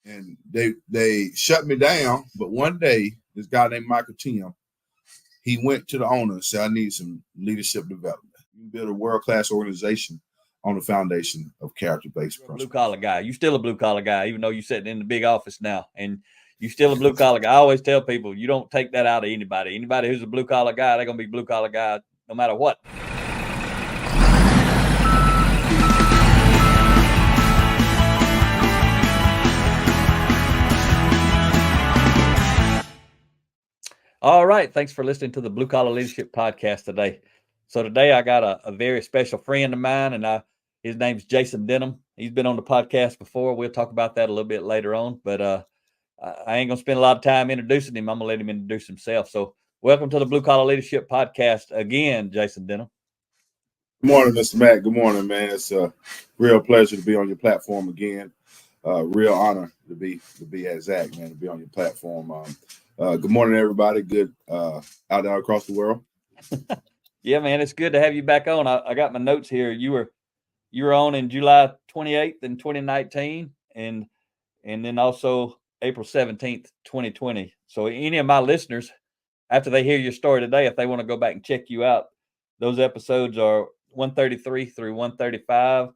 and they shut me down. But one day, this guy named Michael Tim, he went to the owner and said, "I need some leadership development. You can build a world-class organization on the foundation of character-based principles." Blue collar guy. You still a blue collar guy, even though you're sitting in the big office now, and you still a blue collar guy. I always tell people, you don't take that out of anybody. Anybody who's a blue collar guy, they're gonna be blue collar guy no matter what. All right. Thanks for listening to the Blue Collar Leadership Podcast today. So today I got a very special friend of mine, and his name's Jason Denam. He's been on the podcast before. We'll talk about that a little bit later on, but I ain't going to spend a lot of time introducing him. I'm going to let him introduce himself. So welcome to the Blue Collar Leadership Podcast again, Jason Denam. Good morning, Mr. Mack. Good morning, man. It's a real pleasure to be on your platform again. Real honor to be at Zach, man, to be on your platform. Good morning, everybody. Good out there across the world. Yeah, man, it's good to have you back on. I got my notes here. You were on in July 28th in 2019, and then also April 17th, 2020. So any of my listeners, after they hear your story today, if they want to go back and check you out, those episodes are 133 through 135,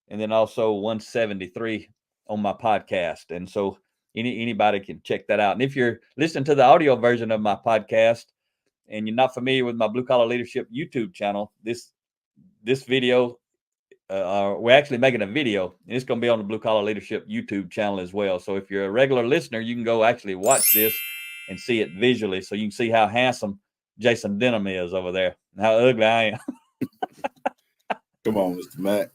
and then also 173 on my podcast. And so anybody can check that out. And if you're listening to the audio version of my podcast and you're not familiar with my Blue Collar Leadership YouTube channel, this video, we're actually making a video, and it's going to be on the Blue Collar Leadership YouTube channel as well. So if you're a regular listener, you can go actually watch this and see it visually, so you can see how handsome Jason Denam is over there and how ugly I am. Come on, Mr. Mack.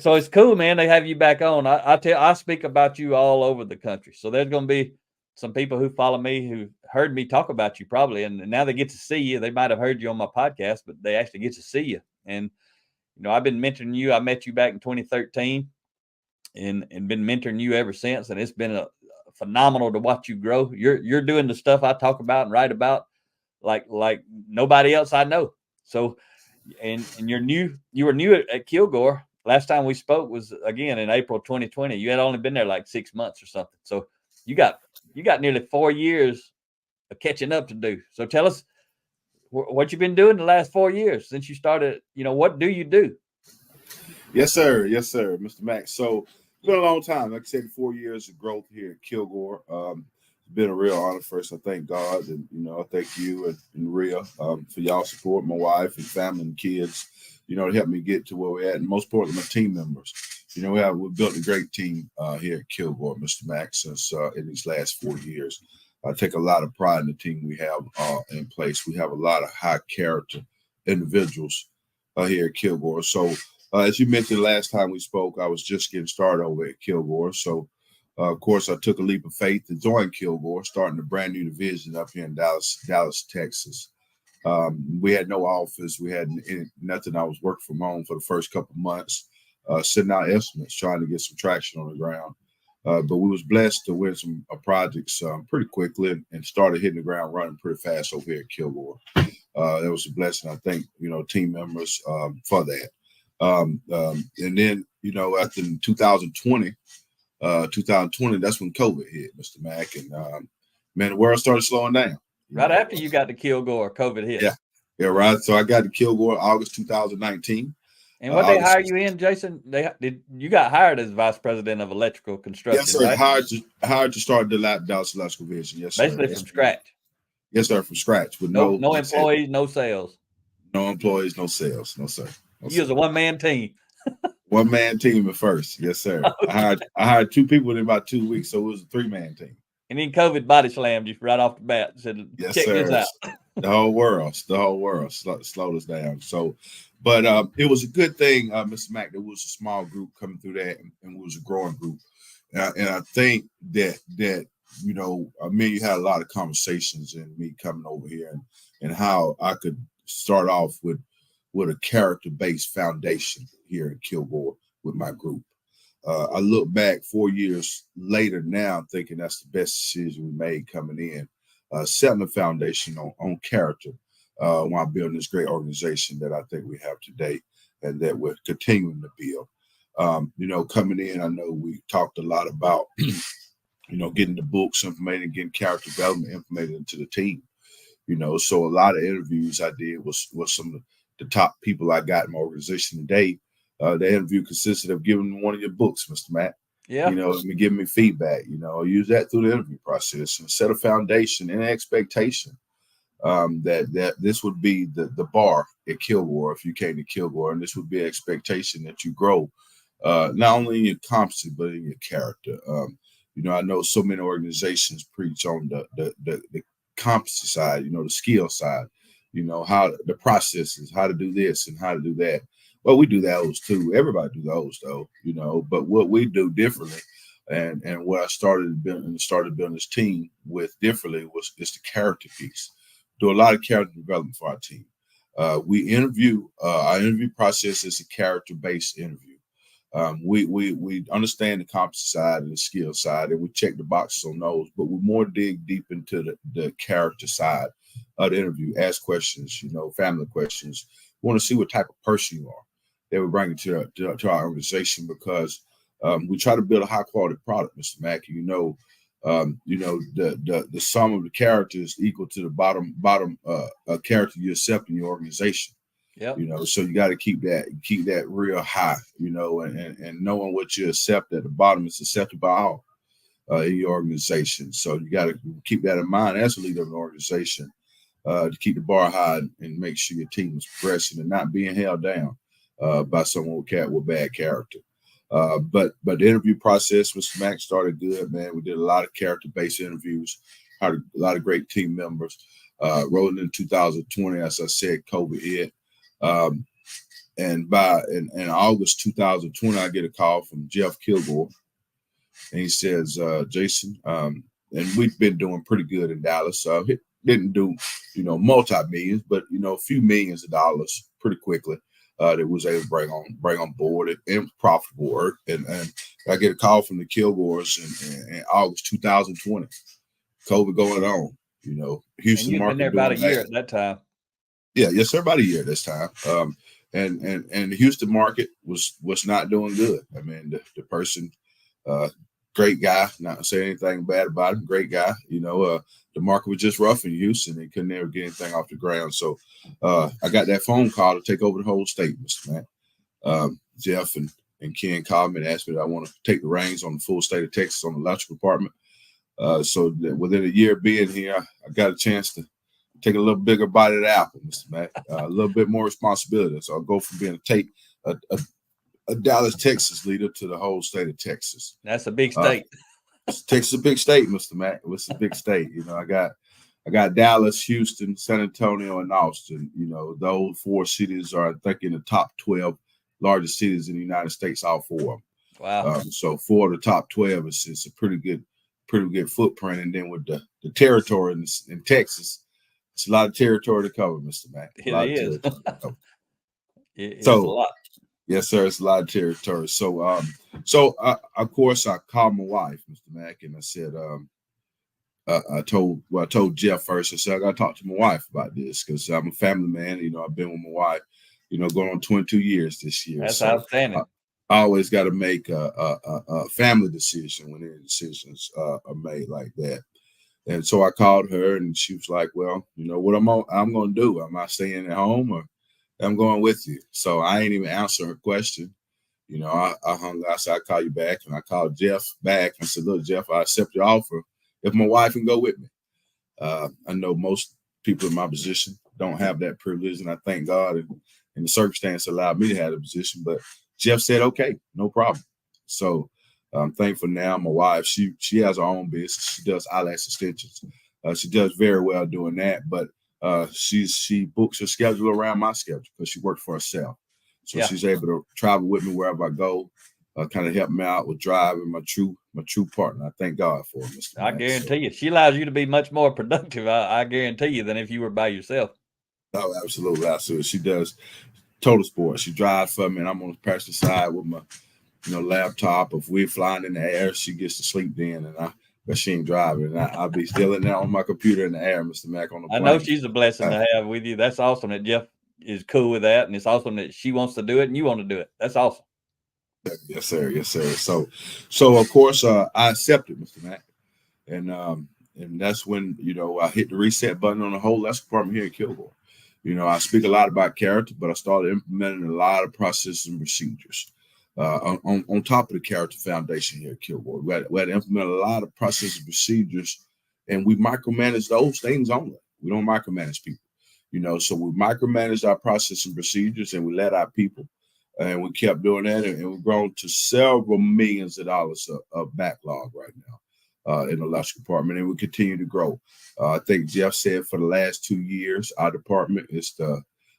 So it's cool, man. They have you back on. I speak about you all over the country. So there's going to be some people who follow me who heard me talk about you probably, and now they get to see you. They might have heard you on my podcast, but they actually get to see you. And I've been mentoring you. I met you back in 2013, and been mentoring you ever since. And it's been phenomenal to watch you grow. You're doing the stuff I talk about and write about like nobody else I know. So. And you were new at Kilgore. Last time we spoke was again in April 2020. You had only been there like 6 months or something. So you got nearly 4 years of catching up to do. So tell us what you've been doing the last 4 years since you started. What do you do? Yes, sir. Yes, sir, Mr. Mack. So it's been a long time. Like I said, 4 years of growth here at Kilgore. It's been a real honor. First, I thank God, and I thank you and Rhea for y'all support, my wife and family and kids. To help me get to where we're at, and most importantly, my team members. We built a great team here at Kilgore, Mr. Mack, since in these last 4 years. I take a lot of pride in the team we have in place. We have a lot of high character individuals here at Kilgore. So, as you mentioned last time we spoke, I was just getting started over at Kilgore. So. Of course, I took a leap of faith to join Kilgore, starting a brand new division up here in Dallas, Texas. We had no office. We had nothing. I was working from home for the first couple of months, sending out estimates, trying to get some traction on the ground. But we was blessed to win some projects pretty quickly and started hitting the ground running pretty fast over here at Kilgore. It was a blessing. I thank, team members for that. And then, after 2020, that's when COVID hit, Mr. Mack, and man, the world started slowing down. Right after you got to Kilgore, COVID hit. Yeah, right. So I got to Kilgore August 2019. And what they hire you in, Jason? You got hired as vice president of electrical construction? Yes, sir. Right? Hired to start the Dallas Electrical Division. Yes, sir. Basically from scratch. Yes, sir. From scratch with no employees, no sales. No employees, no sales. No, sir. You was a one-man team. One-man team at first. Yes, sir. Okay. I hired 2 people in about 2 weeks, so it was a 3-man team. And then COVID body slammed you right off the bat. Said, yes, check sir. this out. The whole world slowed us down. So, but it was a good thing, Mr. Mack. There was a small group coming through that, and it was a growing group. And I think that you had a lot of conversations and me coming over here and how I could start off with a character-based foundation here in Kilgore with my group. I look back 4 years later now thinking that's the best decision we made coming in, setting a foundation on character while building this great organization that I think we have today and that we're continuing to build. Coming in, I know we talked a lot about, getting the books implemented, getting character development implemented into the team. So a lot of interviews I did was some of the top people I got in my organization today. The interview consisted of giving one of your books, Mr. Matt. Yeah. And giving me feedback. Use that through the interview process and set a foundation and expectation that this would be the bar at Kilgore if you came to Kilgore, and this would be an expectation that you grow not only in your competency but in your character. I know so many organizations preach on the competency side, the skill side, how the processes, how to do this and how to do that. Well, we do those too. Everybody do those though, but what we do differently and what I started building this team with differently is the character piece. Do a lot of character development for our team. We interview, our interview process is a character-based interview. We understand the competency side and the skill side, and we check the boxes on those, but we more dig deep into the character side of the interview, ask questions, family questions. We want to see what type of person you are that we bring to our organization, because we try to build a high quality product, Mr. Mack. The sum of the characters equal to the bottom character you accept in your organization. Yep. So you got to keep that real high, and knowing what you accept at the bottom is accepted by all in your organization. So you got to keep that in mind as a leader of an organization, to keep the bar high and make sure your team is progressing and not being held down by someone with bad character. But the interview process with Mack started good, man. We did a lot of character-based interviews, had a lot of great team members. Rolling in 2020, as I said, COVID hit. And in August 2020, I get a call from Jeff Kilgore, and he says, Jason, and we've been doing pretty good in Dallas. Didn't do, multi-millions, but, a few millions of dollars pretty quickly. That was able to bring on board it and profitable work. And I get a call from the Kilgores in August 2020. COVID going on, Houston and you've market been there about a year at that time. Yeah, yes, sir, about a year this time. And the Houston market was not doing good. I mean, the person, great guy, not saying anything bad about him, great guy. The market was just rough in Houston. They couldn't ever get anything off the ground. So I got that phone call to take over the whole state, Mr. Matt. Jeff and Ken called me and asked me that I want to take the reins on the full state of Texas on the electrical department. So that within a year being here, I got a chance to take a little bigger bite of the apple, Mr. Mack. A little bit more responsibility. So I'll go from being a Dallas, Texas leader to the whole state of Texas. That's a big state. Texas is a big state, Mr. Mack. It's a big state. I got Dallas, Houston, San Antonio, and Austin. Those four cities are, I think, in the top 12 largest cities in the United States, all four of them. Wow. So 4 of the top 12 is a pretty good footprint. And then with the territory in Texas, it's a lot of territory to cover, Mr. Mack. It is. It's a lot. Yes, sir. It's a lot of territory. So, of course, I called my wife, Mr. Mack, and I said, I told Jeff first. I said, I got to talk to my wife about this because I'm a family man. I've been with my wife, going on 22 years this year. That's so outstanding. I always got to make a family decision when any decisions are made like that. And so I called her, and she was like, "Well, what I'm going to do? Am I staying at home or I'm going with you?" So I ain't even answer her question. I hung up. I said, "I'll call you back," and I called Jeff back and said, "Look, Jeff, I accept your offer if my wife can go with me." I know most people in my position don't have that privilege, and I thank God and the circumstance allowed me to have the position. But Jeff said, "Okay, no problem." So I'm thankful now. My wife, she has her own business. She does eyelash extensions. She does very well doing that, but she books her schedule around my schedule because she works for herself. So she's able to travel with me wherever I go, kind of help me out with driving, my true partner. I thank God for her, Mr. I guarantee you. She allows you to be much more productive, I guarantee you, than if you were by yourself. Oh, absolutely. Absolutely. She does total sports. She drives for me, and I'm on the passenger side with my laptop. If we're flying in the air, she gets to sleep then, but she ain't driving. And I'll be still in there on my computer in the air, Mr. Mack, on the plane. I know she's a blessing to have with you. That's awesome that Jeff is cool with that, and it's awesome that she wants to do it and you want to do it. That's awesome. Yes, sir. Yes, sir. So of course, I accepted, Mr. Mack, and that's when I hit the reset button on the whole electrical department here at Kilgore. I speak a lot about character, but I started implementing a lot of processes and procedures on top of the character foundation here at Kilgore. We had to implement a lot of processes and procedures, and we micromanage those things only. We don't micromanage people. So we micromanaged our process and procedures, and we let our people, and we kept doing that, and we've grown to several millions of dollars of backlog right now in the electrical department, and we continue to grow. I think Jeff said for the last 2 years, our department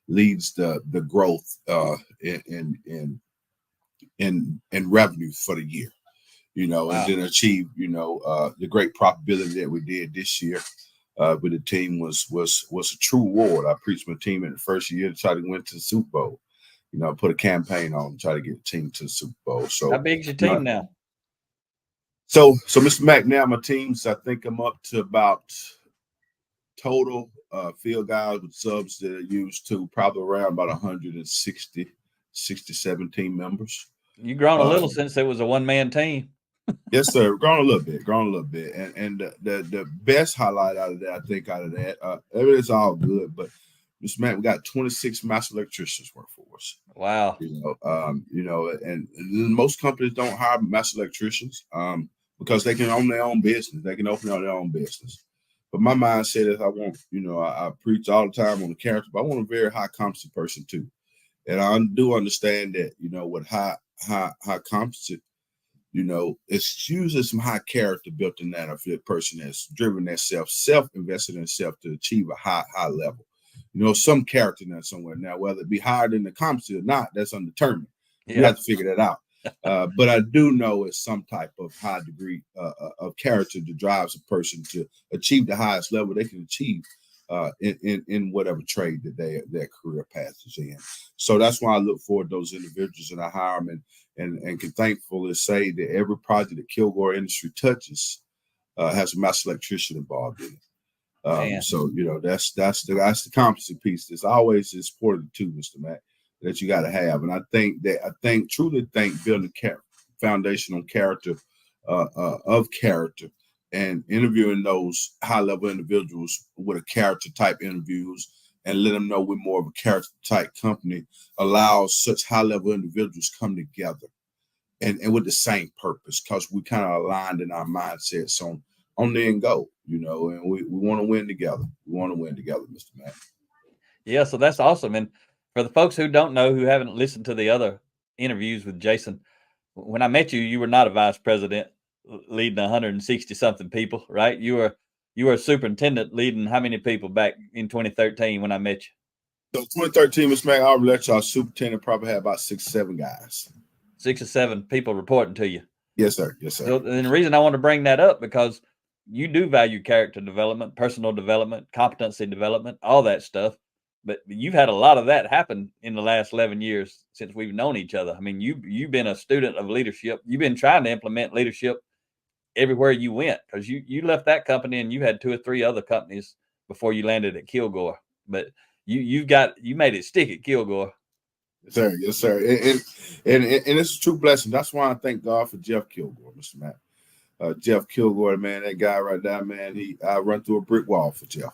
leads the growth in revenue for the year. Wow. And then achieve the great profitability that we did this year. With the team was a true award. I preached my team in the first year to try to win to the Super Bowl. Put a campaign on to try to get the team to the Super Bowl. So how big's your team now? So Mr. Mack, now my teams, I think I'm up to about total field guys with subs that are used to probably around about 160, 67 team members. You've grown a little since it was a one-man team. Yes, sir. Grown a little bit. And the best highlight out of that, it's all good, but Mr. Mack, we got 26 master electricians work for us. Wow. And most companies don't hire master electricians because they can own their own business. They can open up their own business. But my mindset is I want, I preach all the time on the character, but I want a very high competency person too. And I do understand that, with high competency, it's usually some high character built in that of the person that's driven that self-invested in self to achieve a high level. Some character in there somewhere. Now, whether it be higher than the competency or not, that's undetermined. You have to figure that out. But I do know it's some type of high degree of character that drives a person to achieve the highest level they can achieve in whatever trade that their career path is in. So that's why I look forward to those individuals and I hire them and can thankfully say that every project that Kilgore Industry touches has a master electrician involved in it. So that's the competency piece. That's always important too, Mr. Mack, that you got to have. And I truly think building a foundation on character of character and interviewing those high level individuals with a character type interviews and let them know we're more of a character type company allows such high level individuals come together and with the same purpose because we kind of aligned in our mindsets on the end goal, and we want to win together. We want to win together, Mr. Mack. Yeah, so that's awesome. And for the folks who don't know, who haven't listened to the other interviews with Jason, when I met you, you were not a vice president leading 160 something people, right? You were a superintendent leading how many people back in 2013 when I met you? So 2013, Mr. Mack, our electrical superintendent probably had about 6 or 7 guys. 6 or 7 people reporting to you. Yes, sir. Yes, sir. So, and the reason I want to bring that up because you do value character development, personal development, competency development, all that stuff. But you've had a lot of that happen in the last 11 years since we've known each other. I mean, you've been a student of leadership. You've been trying to implement leadership everywhere you went because you left that company and you had 2 or 3 other companies before you landed at Kilgore. But you made it stick at Kilgore. Yes, sir. And it's a true blessing. That's why I thank God for Jeff Kilgore, Mr. Mack. Jeff Kilgore, man, that guy right there, man, I run through a brick wall for Jeff,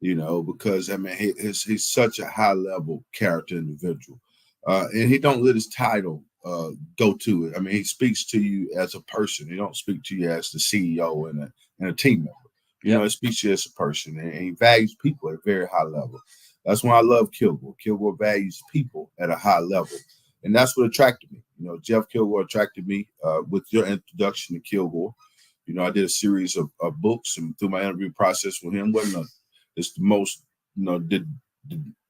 because I mean he's such a high level character individual, and he don't let his title go to it. I mean, he speaks to you as a person. He don't speak to you as the CEO and a team member. He speaks to you as a person, and he values people at a very high level. That's why I love Kilgore. Kilgore values people at a high level, and that's what attracted me. Jeff Kilgore attracted me with your introduction to Kilgore. I did a series of books, and through my interview process with him, it's the most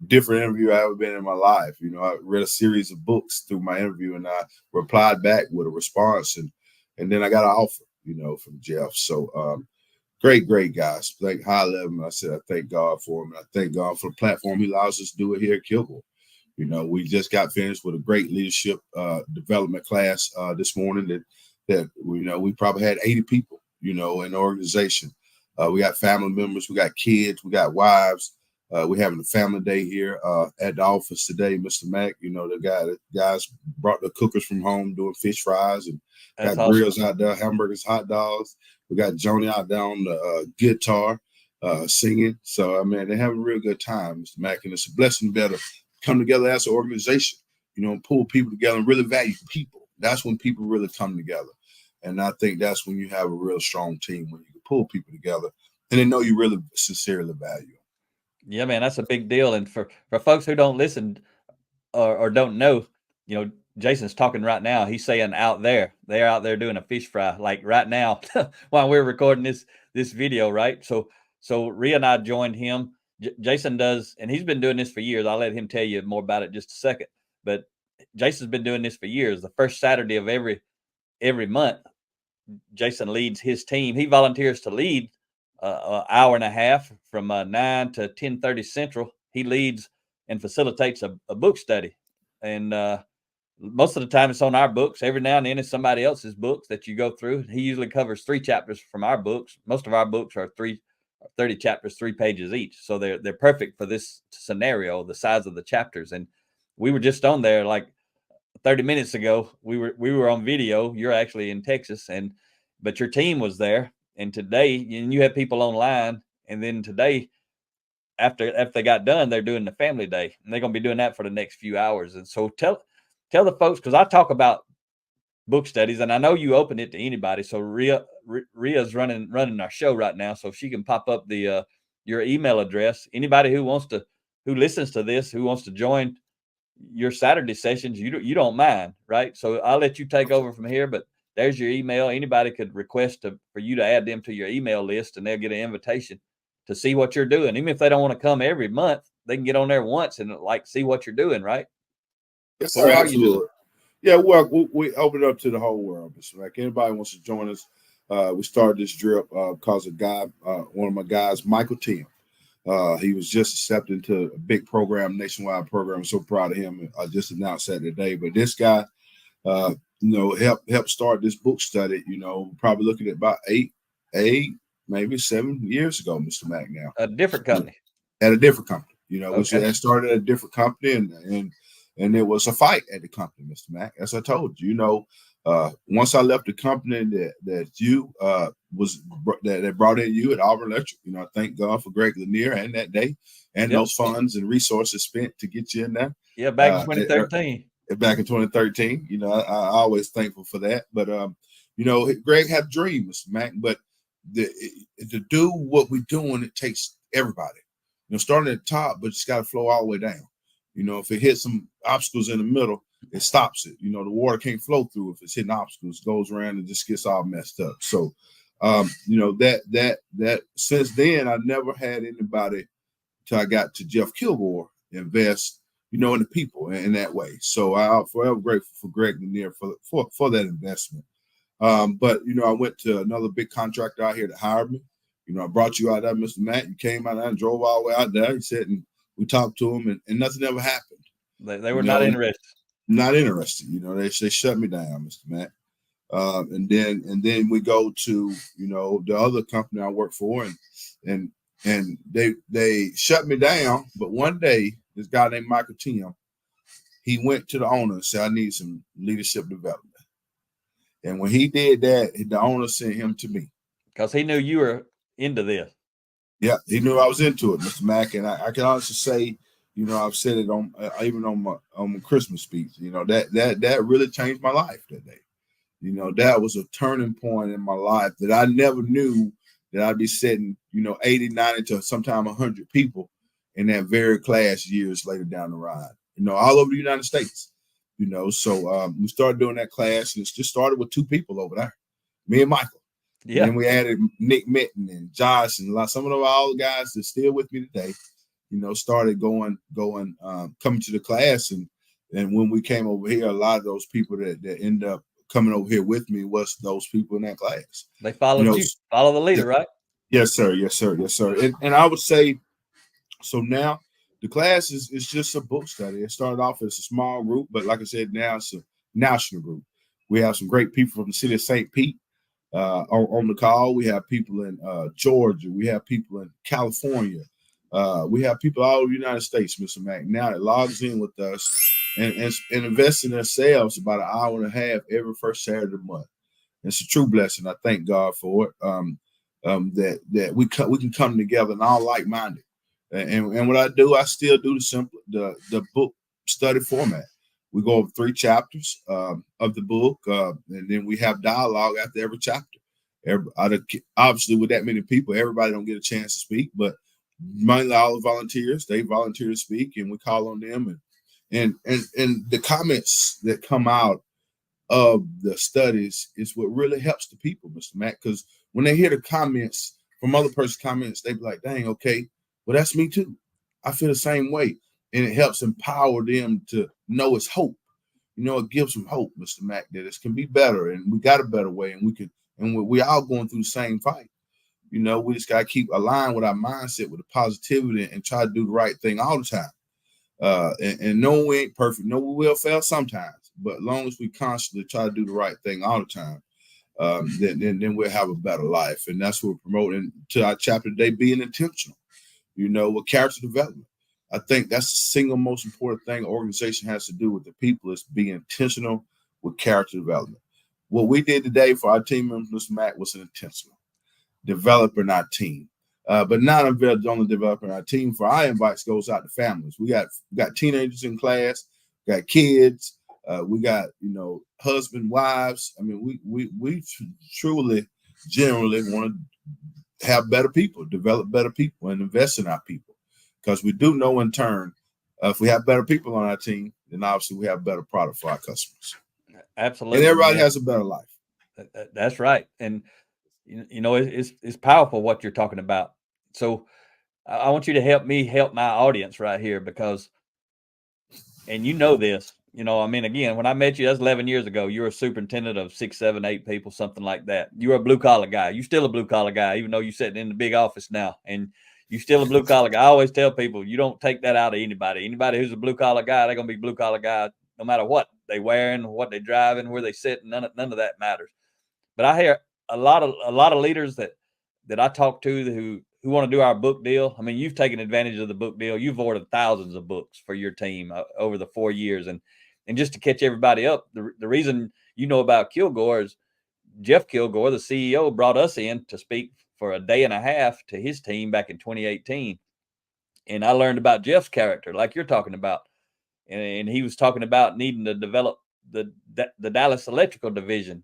different interview I've ever been in my life. I read a series of books through my interview, and I replied back with a response, and then I got an offer, from Jeff. So great guys, like high level. And I said I thank God for him, and I thank God for the platform he allows us to do it here at Kilgore. We just got finished with a great leadership development class this morning that we probably had 80 people, in the organization. We got family members, we got kids, we got wives, We're having a family day here at the office today, Mr. Mack. You know, the guys brought the cookers from home doing fish fries and That's got awesome. grills out there, hamburgers, hot dogs. We got Joni out there on the guitar singing. So, I mean, they're having a real good time, Mr. Mack. And it's a blessing to be able to come together as an organization, you know, and pull people together and really value people. That's when people really come together. And I think that's when you have a real strong team, when you can pull people together and they know you really sincerely value them. Yeah, man, that's a big deal. And for folks who don't listen or don't know, you know, Jason's talking right now. He's saying out there, they're out there doing a fish fry like right now while we're recording this video, right? So Rhea and I joined him. Jason does, and he's been doing this for years. I'll let him tell you more about it in just a second. But Jason's been doing this for years. The first Saturday of every month, Jason leads his team. He volunteers to lead an hour and a half from 9 to 10:30 Central. He leads and facilitates a book study. And most of the time it's on our books. Every now and then it's somebody else's books that you go through. He usually covers 3 chapters from our books. Most of our books are 30 chapters, 3 pages each. So they're perfect for this scenario, the size of the chapters. And we were just on there like 30 minutes ago. We were on video. You're actually in Texas, but your team was there. And today, and you have people online. And then today, after they got done, they're doing the family day, and they're going to be doing that for the next few hours. And so tell the folks, because I talk about book studies, and I know you open it to anybody. So Rhea's running our show right now, so if she can pop up the your email address. Anybody who listens to this, who wants to join your Saturday sessions, you don't mind, right? So I'll let you take over from here, but there's your email. Anybody could request for you to add them to your email list, and they'll get an invitation to see what you're doing. Even if they don't want to come every month, they can get on there once and like see what you're doing, right? Yes, sir, absolutely. Yeah, well, we open it up to the whole world, Mr. Mack. Anybody wants to join us? We started this drip because a guy, one of my guys, Michael Tim. He was just accepted into a big program, nationwide program. I'm so proud of him. I just announced that today. But this guy, helped start this book study. Probably looking at about eight, maybe 7 years ago, Mr. Mack. Now a different company. At a different company. Okay. Which started at a different company, and it was a fight at the company, Mr. Mack. As I told you, once I left the company that you that brought in you at Auburn Electric, I thank God for Greg Lanier and that day and those funds and resources spent to get you in there. Yeah, back in 2013. Back in 2013, I always thankful for that. But Greg had a dream, Mr. Mack. But to do what we're doing, it takes everybody. Starting at the top, but it's got to flow all the way down. If it hits some obstacles in the middle, it stops it. The water can't flow through if it's hitting obstacles. It goes around and just gets all messed up. So, that since then, I never had anybody till I got to Jeff Kilgore invest, in the people in that way. So I'm forever grateful for Greg Lanier for that investment. But I went to another big contractor out here that hired me. I brought you out there, Mr. Matt. You came out there and drove all the way out there. He said, and we talked to him, and nothing ever happened. They were not interested. Not interested. They shut me down, Mr. Matt. And then we go to the other company I work for, and they shut me down. But one day, this guy named Michael Tim, he went to the owner and said, "I need some leadership development." And when he did that, the owner sent him to me because he knew you were into this. Yeah, he knew I was into it, Mr. Mack, and I can honestly say, I've said it on even on my Christmas speech. That really changed my life that day. That was a turning point in my life that I never knew that I'd be setting 80, 90 to sometime 100 people in that very class years later down the ride. All over the United States. So we started doing that class, and it just started with 2 people over there, me and Michael. Yeah. And then we added Nick Mitten and Josh and some of all the guys that are still with me today, started coming to the class. And when we came over here, a lot of those people that end up coming over here with me was those people in that class. They followed you, follow the leader, right? Yes, sir. Yes, sir. Yes, sir. And I would say, so now the class is just a book study. It started off as a small group, but like I said, now it's a national group. We have some great people from the city of St. Pete. On the call, we have people in Georgia, we have people in California, We have people all over the United States, Mr. Mack, now that logs in with us and invest in themselves about an hour and a half every first Saturday of the month. It's a true blessing. I thank God for it. That we can come together and all like-minded. And what I do, I still do the book study format. We go over 3 chapters of the book, and then we have dialogue after every chapter. Obviously, with that many people, everybody don't get a chance to speak, but mainly all the volunteers, they volunteer to speak, and we call on them. And the comments that come out of the studies is what really helps the people, Mr. Mack, because when they hear the comments from other person's comments, they be like, dang, okay, well, that's me too. I feel the same way. And it helps empower them to know it's hope. It gives them hope, Mr. Mack, that it can be better, and we got a better way, and we all going through the same fight. We just got to keep aligned with our mindset, with the positivity, and try to do the right thing all the time. And no, we ain't perfect. No, we will fail sometimes, but as long as we constantly try to do the right thing all the time, then we'll have a better life. And that's what we're promoting to our chapter today, being intentional, with character development. I think that's the single most important thing an organization has to do with the people is be intentional with character development. What we did today for our team members, Mr. Mack, was an intentional developing our team. But not only developing our team, for our invites goes out to families. We got teenagers in class, got kids, we got husband, wives. I mean, we truly, generally want to have better people, develop better people, and invest in our people, because we do know in turn, if we have better people on our team, then obviously we have better product for our customers. Absolutely, and everybody has a better life. That's right, and it's powerful what you're talking about. So I want you to help me help my audience right here, because, and this, I mean, again, when I met you, that's 11 years ago. You were a superintendent of 6, 7, 8 people, something like that. You were a blue collar guy. You're still a blue collar guy, even though you're sitting in the big office now, and you're still a blue collar guy. I always tell people, you don't take that out of anybody. Anybody who's a blue collar guy, they're going to be blue collar guy, no matter what they wearing, what they driving, where they sit. None of that matters. But I hear a lot of leaders that I talk to who want to do our book deal. I mean, you've taken advantage of the book deal. You've ordered thousands of books for your team over the 4 years, and just to catch everybody up, the reason about Kilgore is Jeff Kilgore, the CEO, brought us in to speak for a day and a half to his team back in 2018, and I learned about Jeff's character, like you're talking about, and he was talking about needing to develop the Dallas electrical division.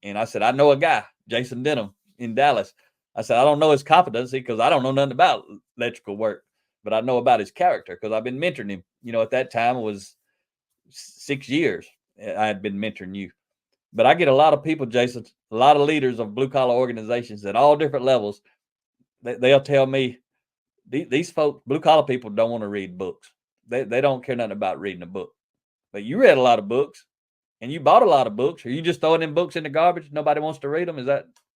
And I said, I know a guy, Jason Denam, in Dallas. I said, I don't know his competency because I don't know nothing about electrical work, but I know about his character because I've been mentoring him. At that time it was 6 years I had been mentoring you. But I get a lot of people, Jason, a lot of leaders of blue collar organizations at all different levels. They'll tell me these folks, blue collar people, don't want to read books. They don't care nothing about reading a book. But you read a lot of books. And you bought a lot of books. Are you just throwing them books in the garbage? Nobody wants to read them.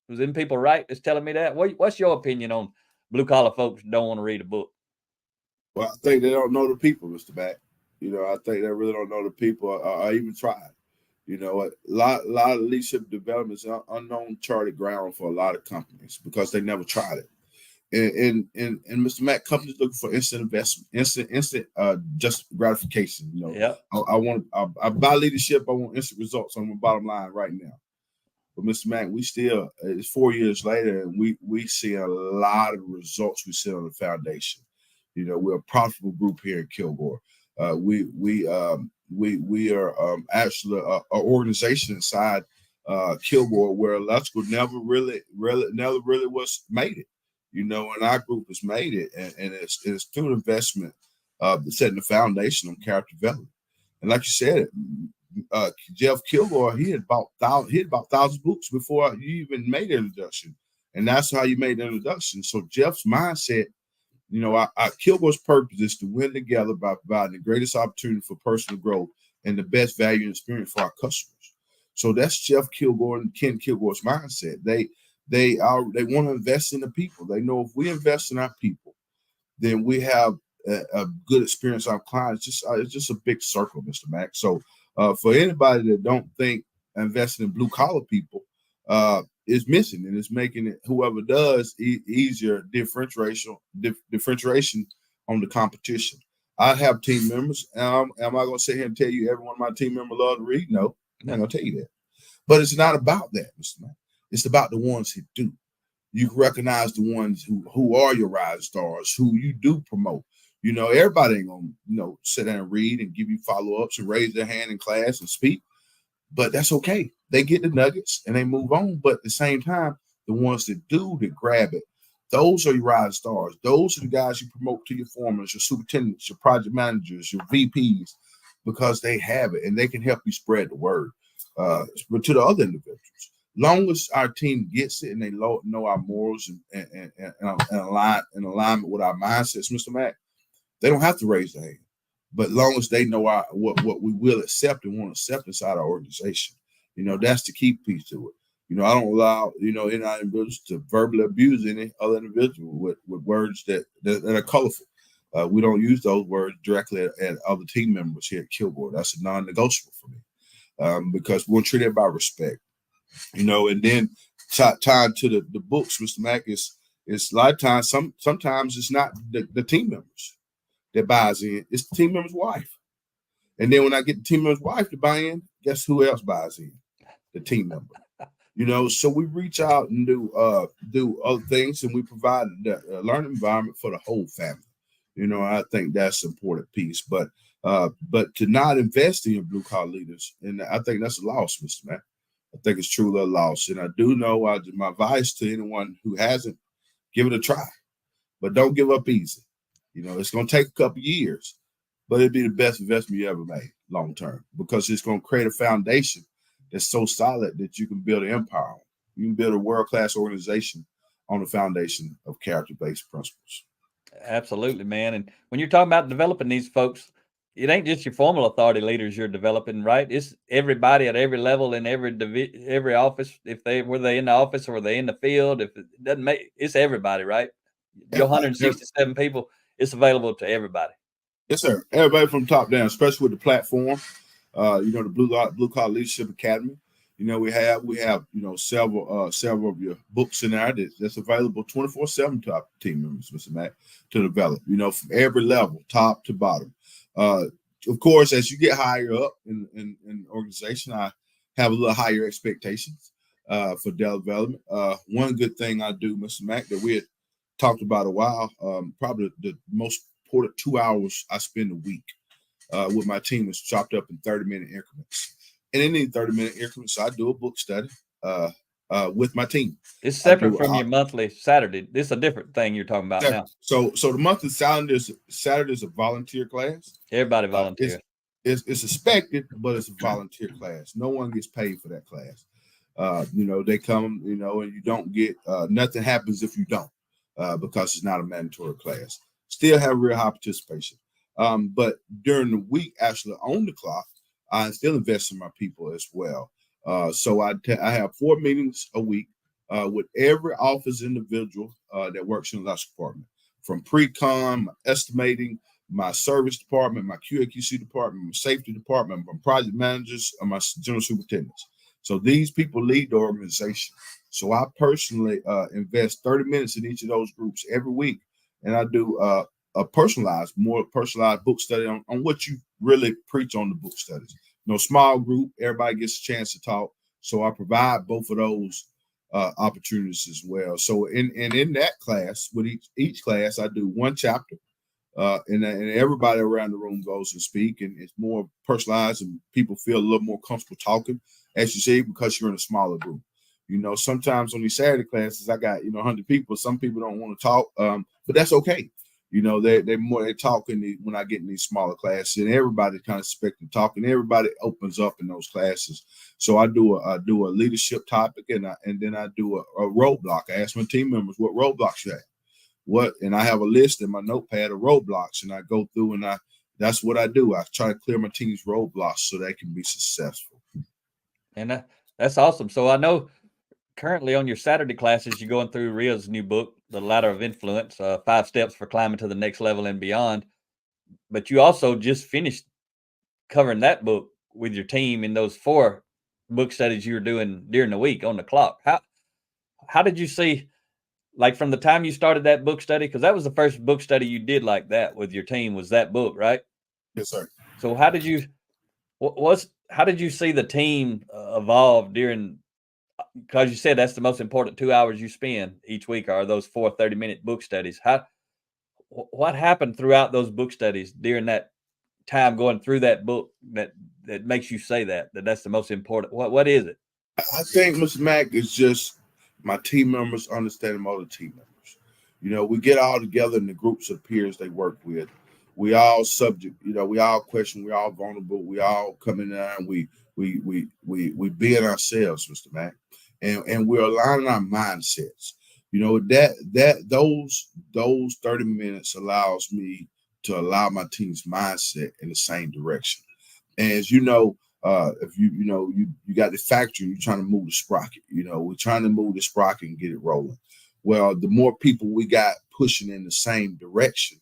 Was them people right? That's telling me that. What's your opinion on blue collar folks who don't want to read a book? Well, I think they don't know the people, Mr. Mack. I think they really don't know the people or even tried. A lot of leadership development is unknown charted ground for a lot of companies because they never tried it. And Mr. Mack, companies looking for instant investment, instant just gratification. Yep. I buy leadership. I want instant results on my bottom line right now. But Mr. Mack, we still, it's 4 years later, and we see a lot of results we see on the foundation. We're a profitable group here in Kilgore. We are actually an organization inside Kilgore where electrical never really was made it. And our group has made it, and it's through investment, setting the foundation on character development. And like you said, Jeff Kilgore, he had about 1,000 books before you even made the introduction, and that's how you made the introduction. So Jeff's mindset, our Kilgore's purpose is to win together by providing the greatest opportunity for personal growth and the best value and experience for our customers. So that's Jeff Kilgore and Ken Kilgore's mindset. They want to invest in the people. They know if we invest in our people, then we have a good experience on our clients. It's just a big circle, Mr. Mack. So for anybody that don't think investing in blue collar people is missing, and it's making it whoever does easier differentiation on the competition. I have team members. Am I going to sit here and tell you every one of my team members love to read? No, I'm not going to tell you that. But it's not about that, Mr. Mack. It's about the ones who do. You recognize the ones who are your rising stars, who you do promote. Everybody ain't gonna, sit down and read and give you follow-ups and raise their hand in class and speak. But that's okay. They get the nuggets and they move on. But at the same time, the ones that do, that grab it, those are your rising stars. Those are the guys you promote to your foremans, your superintendents, your project managers, your VPs, because they have it and they can help you spread the word. But to the other individuals, long as our team gets it and they know our morals and alignment with our mindsets, Mr. Mack, they don't have to raise their hand. But long as they know what we will accept and want to accept inside our organization, that's the key piece to it. I don't allow, any individuals to verbally abuse any other individual with words that are colorful. We don't use those words directly at other team members here at Kilgore. That's a non-negotiable for me, because we'll treat it by respect, and then tied to the books, Mr. Mack, is a lot of times, sometimes it's not the team members that buys in, it's the team member's wife. And then when I get the team member's wife to buy in, guess who else buys in? The team member. So we reach out and do other things, and we provide the learning environment for the whole family. I think that's an important piece. But to not invest in your blue collar leaders, and I think that's a loss, Mr. Mack. I think it's truly a loss. And I do know my advice to anyone who hasn't, give it a try, but don't give up easy. It's going to take a couple years, but it'd be the best investment you ever made long term, because it's going to create a foundation that's so solid that you can build an empire on. You can build a world-class organization on the foundation of character-based principles. Absolutely, man. And when you're talking about developing these folks, it ain't just your formal authority leaders you're developing, right? It's everybody at every level in every office. Were they in the office or were they in the field? If it doesn't make, it's everybody, right? Your 167 people, it's available to everybody. Yes, sir. Everybody from top down, especially with the platform. The Blue Collar Leadership Academy. We have several of your books in there that's available 24/7 to our team members, Mr. Mack, to develop. From every level, top to bottom. Of course, as you get higher up in the organization, I have a little higher expectations for development. One good thing I do, Mr. Mack, that we had talked about a while, probably the most important 2 hours I spend a week with my team is chopped up in 30-minute increments. And in these 30-minute increments, I do a book study with my team. It's separate from your monthly Saturday. This is a different thing you're talking about now. So the monthly Saturday is a volunteer class. Everybody volunteers. It's expected, but it's a volunteer class. No one gets paid for that class. They come, and you don't get nothing happens if you don't, because it's not a mandatory class. Still have real high participation. But during the week, actually on the clock, I still invest in my people as well. So I have 4 meetings a week with every office individual that works in the electrical department, from pre-con, my estimating, my service department, my QAQC department, my safety department, my project managers, and my general superintendents. So these people lead the organization. So I personally invest 30 minutes in each of those groups every week, and I do a more personalized book study on what you really preach on the book studies. Small group, everybody gets a chance to talk. So I provide both of those opportunities as well. So in that class, with each class, I do one chapter, and everybody around the room goes and speak, and it's more personalized, and people feel a little more comfortable talking, as you say, because you're in a smaller group. Sometimes on these Saturday classes, I got 100 people. Some people don't want to talk, but that's okay. They talk when I get in these smaller classes, and everybody kind of expecting to talk, and everybody opens up in those classes. So I do a leadership topic, and then I do a roadblock. I ask my team members what roadblocks you have, and I have a list in my notepad of roadblocks, and I go through and that's what I do. I try to clear my team's roadblocks so they can be successful. And that's awesome. So I know currently on your Saturday classes, you're going through Ria's new book, The Ladder of Influence, 5 Steps for Climbing to the Next Level and Beyond. But you also just finished covering that book with your team in those 4 book studies you were doing during the week on the clock. how did you see, like from the time you started that book study, because that was the first book study you did like that with your team, was that book, right? Yes, sir. So how did you how did you see the team evolve during, because you said that's the most important 2 hours you spend each week are those 4 30-minute book studies. What happened throughout those book studies during that time going through that book that makes you say that's the most important? What is it? I think, Mr. Mack, is just my team members understanding other team members. You know, we get all together in the groups of peers they work with. We all subject, you know, we all question, we all vulnerable, we all come in there and we being ourselves, Mr. Mack. And we're aligning our mindsets. You know, those 30 minutes allows me to allow my team's mindset in the same direction. And as you know, if you got the factory, you're trying to move the sprocket. You know, we're trying to move the sprocket and get it rolling. Well, the more people we got pushing in the same direction,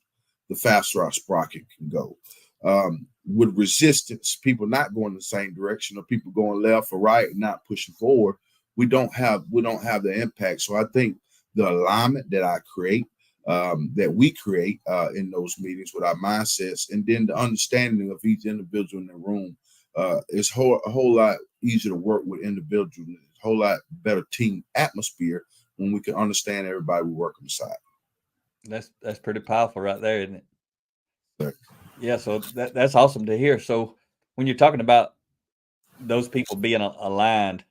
the faster our sprocket can go. With resistance, people not going the same direction, or people going left or right and not pushing forward, we don't have the impact. So I think the alignment that I create, that we create in those meetings with our mindsets, and then the understanding of each individual in the room, it's a whole lot easier to work with individuals. A whole lot better team atmosphere when we can understand everybody we work beside. That's pretty powerful right there, isn't it? Right. Yeah, so that's awesome to hear. So when you're talking about those people being aligned,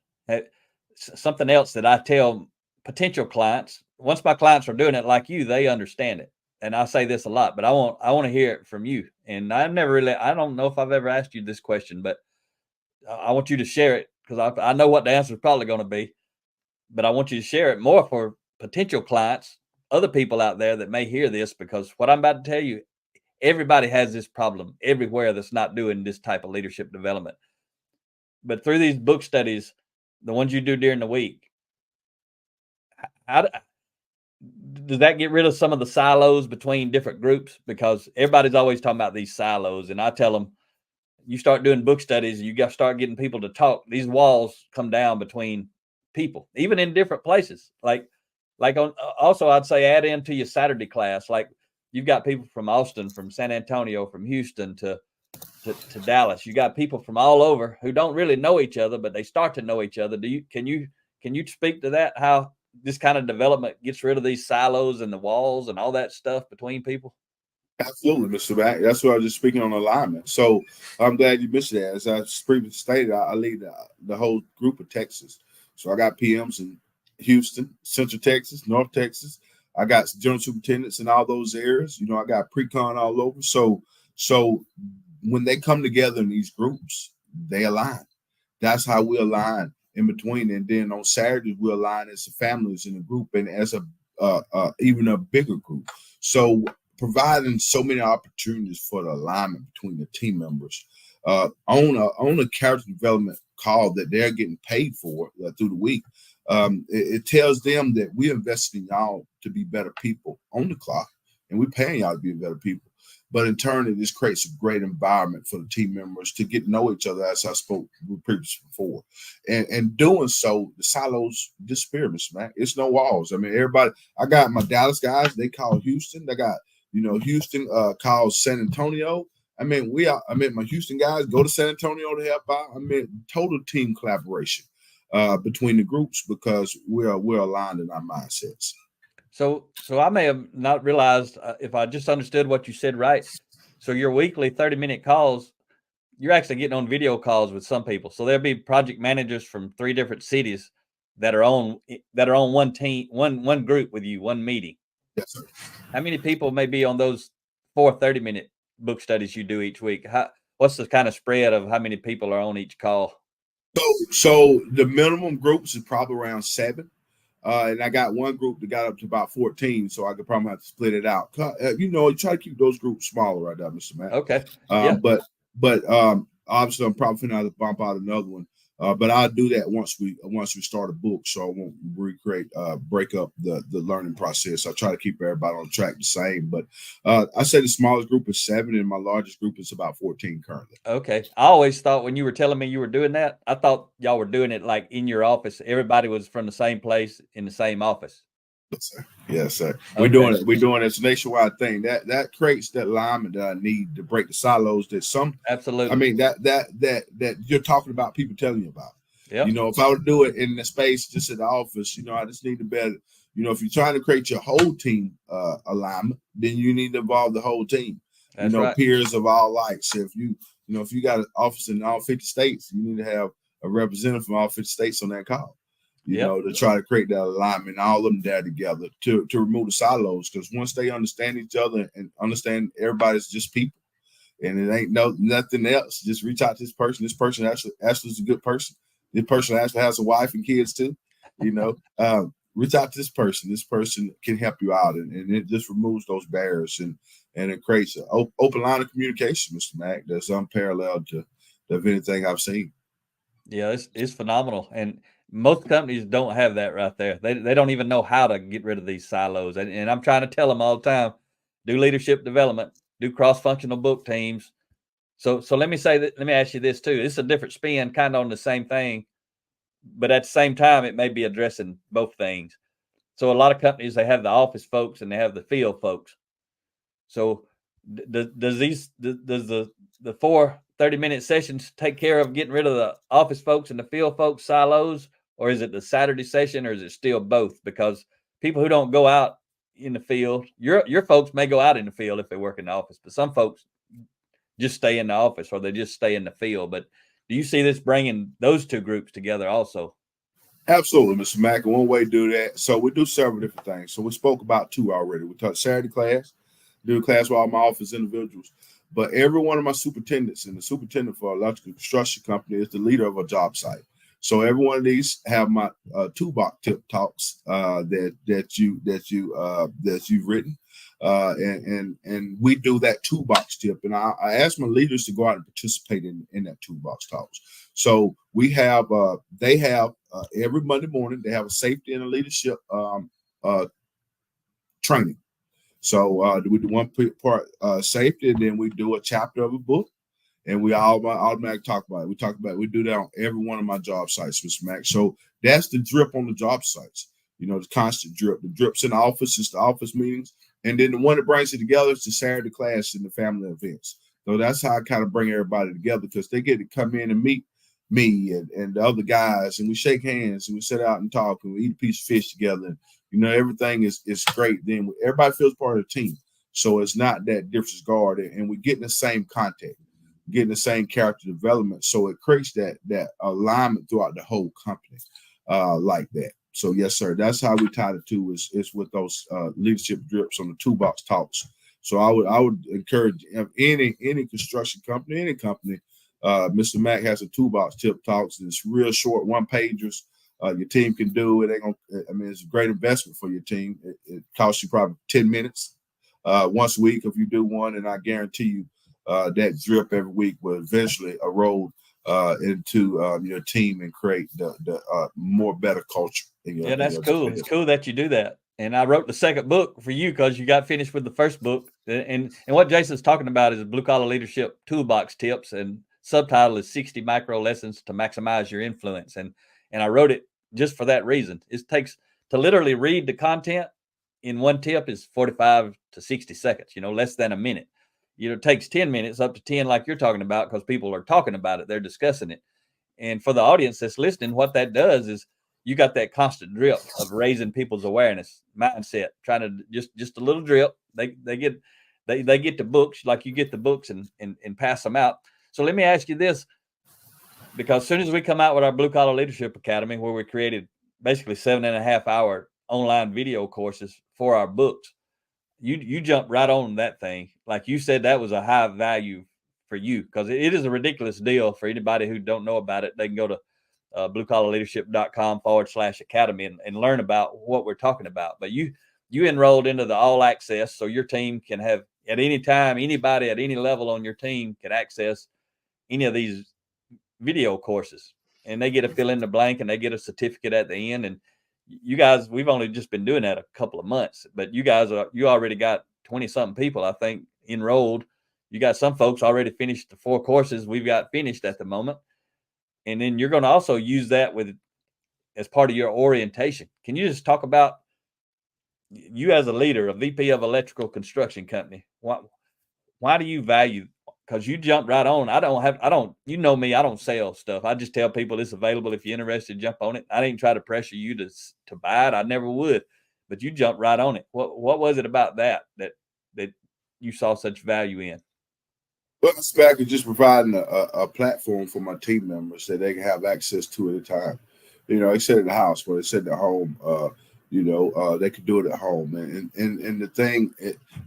something else that I tell potential clients, once my clients are doing it like you, they understand it. And I say this a lot, but I want to hear it from you. And I don't know if I've ever asked you this question, but I want you to share it, because I know what the answer is probably going to be, but I want you to share it more for potential clients, other people out there that may hear this, because what I'm about to tell you, everybody has this problem everywhere that's not doing this type of leadership development. But through these book studies, the ones you do during the week, how does that get rid of some of the silos between different groups? Because everybody's always talking about these silos, and I tell them, you start doing book studies, you got to start getting people to talk. These walls come down between people, even in different places. Like on also, I'd say add into your Saturday class. Like you've got people from Austin, from San Antonio, from Houston to Dallas. You got people from all over who don't really know each other, but they start to know each other. Can you speak to that? How this kind of development gets rid of these silos and the walls and all that stuff between people? Absolutely, Mr. Mack. That's what I was just speaking on alignment. So I'm glad you mentioned that. As I previously stated, I lead the whole group of Texas. So I got PMs in Houston, Central Texas, North Texas. I got general superintendents in all those areas. You know, I got pre-con all over. So when they come together in these groups, they align. That's how we align in between. And then on Saturdays, we align as families in a group and as even a bigger group. So providing so many opportunities for the alignment between the team members on a character development call that they're getting paid for through the week. It tells them that we're investing in y'all to be better people on the clock, and we're paying y'all to be better people. But in turn, it just creates a great environment for the team members to get to know each other, as I spoke previously before. And doing so, the silos disappear, Mr. Mack. It's no walls. I mean, everybody, I got my Dallas guys, they call Houston. They got, Houston calls San Antonio. I mean, my Houston guys go to San Antonio to help out. I mean, total team collaboration between the groups because we're aligned in our mindsets. So I may have not realized if I just understood what you said right. So your weekly 30-minute calls, you're actually getting on video calls with some people. So there'll be project managers from 3 different cities that are on one team, one group with you, one meeting. Yes, sir. How many people may be on those 4 30-minute book studies you do each week? What's the kind of spread of how many people are on each call? So the minimum groups is probably around 7. And I got one group that got up to about 14, so I could probably have to split it out. You try to keep those groups smaller right now, Mr. Matt. Okay. Yeah. But obviously I'm probably going to have to bump out another one. But I'll do that once we start a book, so I won't break up the learning process. I try to keep everybody on track the same. But I say the smallest group is 7, and my largest group is about 14 currently. Okay. I always thought when you were telling me you were doing that, I thought y'all were doing it like in your office. Everybody was from the same place in the same office. Yes, sir. Yes, sir. We're Okay. doing it. We're doing it. It's a nationwide thing. That creates that alignment that I need to break the silos. That some, I Absolutely. mean, that you're talking about, people telling you about. Yep. You know, if I would do it in the space just at the office, you know, I just need to better. You know, if you're trying to create your whole team alignment, then you need to involve the whole team. That's you know, right. peers of all likes. If if you got an office in all 50 states, you need to have a representative from all 50 states on that call. You Yep. know, to try to create that alignment, all of them there together to remove the silos. Because once they understand each other and understand everybody's just people, and it ain't nothing else, just reach out to this person. This person actually is a good person. This person actually has a wife and kids too. You know, reach out to this person. This person can help you out, and it just removes those barriers and it creates an open line of communication, Mr. Mack, that's unparalleled to anything I've seen. Yeah, it's phenomenal. And most companies don't have that right there. They don't even know how to get rid of these silos. And I'm trying to tell them all the time, do leadership development, do cross-functional book teams. So let me say that, let me ask you this too. It's a different spin kind of on the same thing, but at the same time, it may be addressing both things. So a lot of companies, they have the office folks and they have the field folks. So does the 4 30-minute sessions take care of getting rid of the office folks and the field folks silos, or is it the Saturday session, or is it still both? Because people who don't go out in the field, your folks may go out in the field if they work in the office, but some folks just stay in the office or they just stay in the field. But do you see this bringing those two groups together also? Absolutely, Mr. Mack. One way to do that. So we do several different things. So we spoke about 2 already. We taught Saturday class, do a class with all my office individuals. But every one of my superintendents, and the superintendent for electrical construction company is the leader of a job site. So every one of these have my toolbox tip talks that you've written, and we do that toolbox tip. And I ask my leaders to go out and participate in that toolbox talks. So we have they have every Monday morning they have a safety and a leadership training. So we do one part safety, and then we do a chapter of a book, and we all automatically talk about it. We do that on every one of my job sites, Mr. Mack. So that's the drip on the job sites. You know, the constant drip. The drips in the office is the office meetings, and then the one that brings it together is the Saturday class and the family events. So that's how I kind of bring everybody together, because they get to come in and meet me and the other guys, and we shake hands and we sit out and talk and we eat a piece of fish together. And, you know, everything is great. Then everybody feels part of the team. So it's not that disregard, and we get in the same contact, getting the same character development. So it creates that alignment throughout the whole company, like that. So yes, sir, that's how we tie the two is with those leadership drips on the toolbox talks. So I would encourage any construction company, any company. Mr. Mack has a toolbox tip talks. It's real short, one pagers. Your team can do it. I mean, it's a great investment for your team. It costs you probably 10 minutes once a week if you do one, and I guarantee you that drip every week will eventually erode into your team and create the more better culture. Yeah, that's cool. It's cool that you do that. And I wrote the second book for you because you got finished with the first book. And what Jason's talking about is blue collar leadership toolbox tips, and subtitle is 60 micro lessons to maximize your influence. And I wrote it just for that reason. It takes to literally read the content in one tip is 45 to 60 seconds, you know, less than a minute. You know, it takes 10 minutes up to 10 like you're talking about, because people are talking about it, they're discussing it. And for the audience that's listening, what that does is you got that constant drip of raising people's awareness mindset, trying to just a little drip. They get the books like you get the books and pass them out. So let me ask you this, because as soon as we come out with our Blue Collar Leadership Academy, where we created basically 7.5-hour online video courses for our books, you jump right on that thing. Like you said, that was a high value for you, because it is a ridiculous deal. For anybody who don't know about it, they can go to bluecollarleadership.com/academy and learn about what we're talking about. But you enrolled into the all access, so your team can have at any time, anybody at any level on your team can access any of these video courses. and they get to fill in the blank and they get a certificate at the end. And you guys, we've only just been doing that a couple of months, but you already got 20 something people, I think, enrolled. You got some folks already finished the 4 courses we've got finished at the moment. And then you're going to also use that as part of your orientation. Can you just talk about you as a leader, a VP of electrical construction company? Why do you value? Because you jump right on. You know me, I don't sell stuff. I just tell people it's available. If you're interested, jump on it. I didn't try to pressure you to buy it. I never would, but you jumped right on it. What was it about that you saw such value in? Well, it's back to just providing a platform for my team members that they can have access to at a time. They said in the house, but they said at home. They could do it at home, and the thing,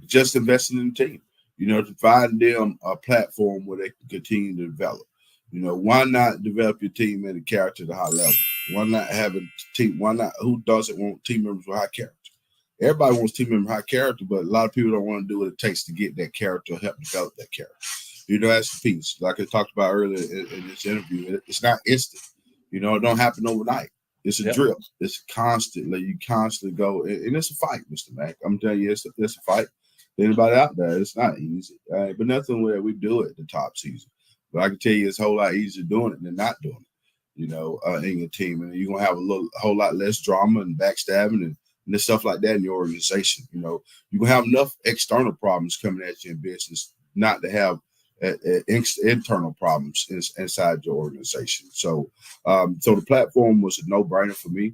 just investing in the team. Providing them a platform where they can continue to develop. Why not develop your team in a character at a high level? Why not have a team? Why not? Who doesn't want team members with high character? Everybody wants team members with high character, but a lot of people don't want to do what it takes to get that character, help develop that character. That's the piece. Like I talked about earlier in this interview, it's not instant. It don't happen overnight. It's a drill. It's constant. Like you constantly go, and it's a fight, Mr. Mack. I'm telling you, it's a fight. Anybody out there, it's not easy. But nothing where we do it the top season. But I can tell you, it's a whole lot easier doing it than not doing it. In your team, and you're gonna have a whole lot less drama and backstabbing and stuff like that in your organization. You're gonna have enough external problems coming at you in business not to have internal problems inside your organization. So the platform was a no-brainer for me.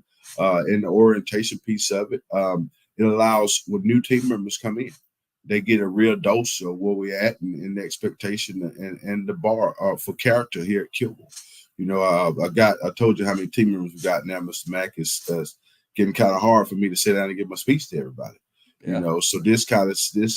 In the orientation piece of it, it allows when new team members come in, they get a real dose of where we're at and the expectation and the bar for character here at Kilgore. I told you how many team members we got now, Mr. Mack. It's getting kind of hard for me to sit down and give my speech to everybody. Yeah. So this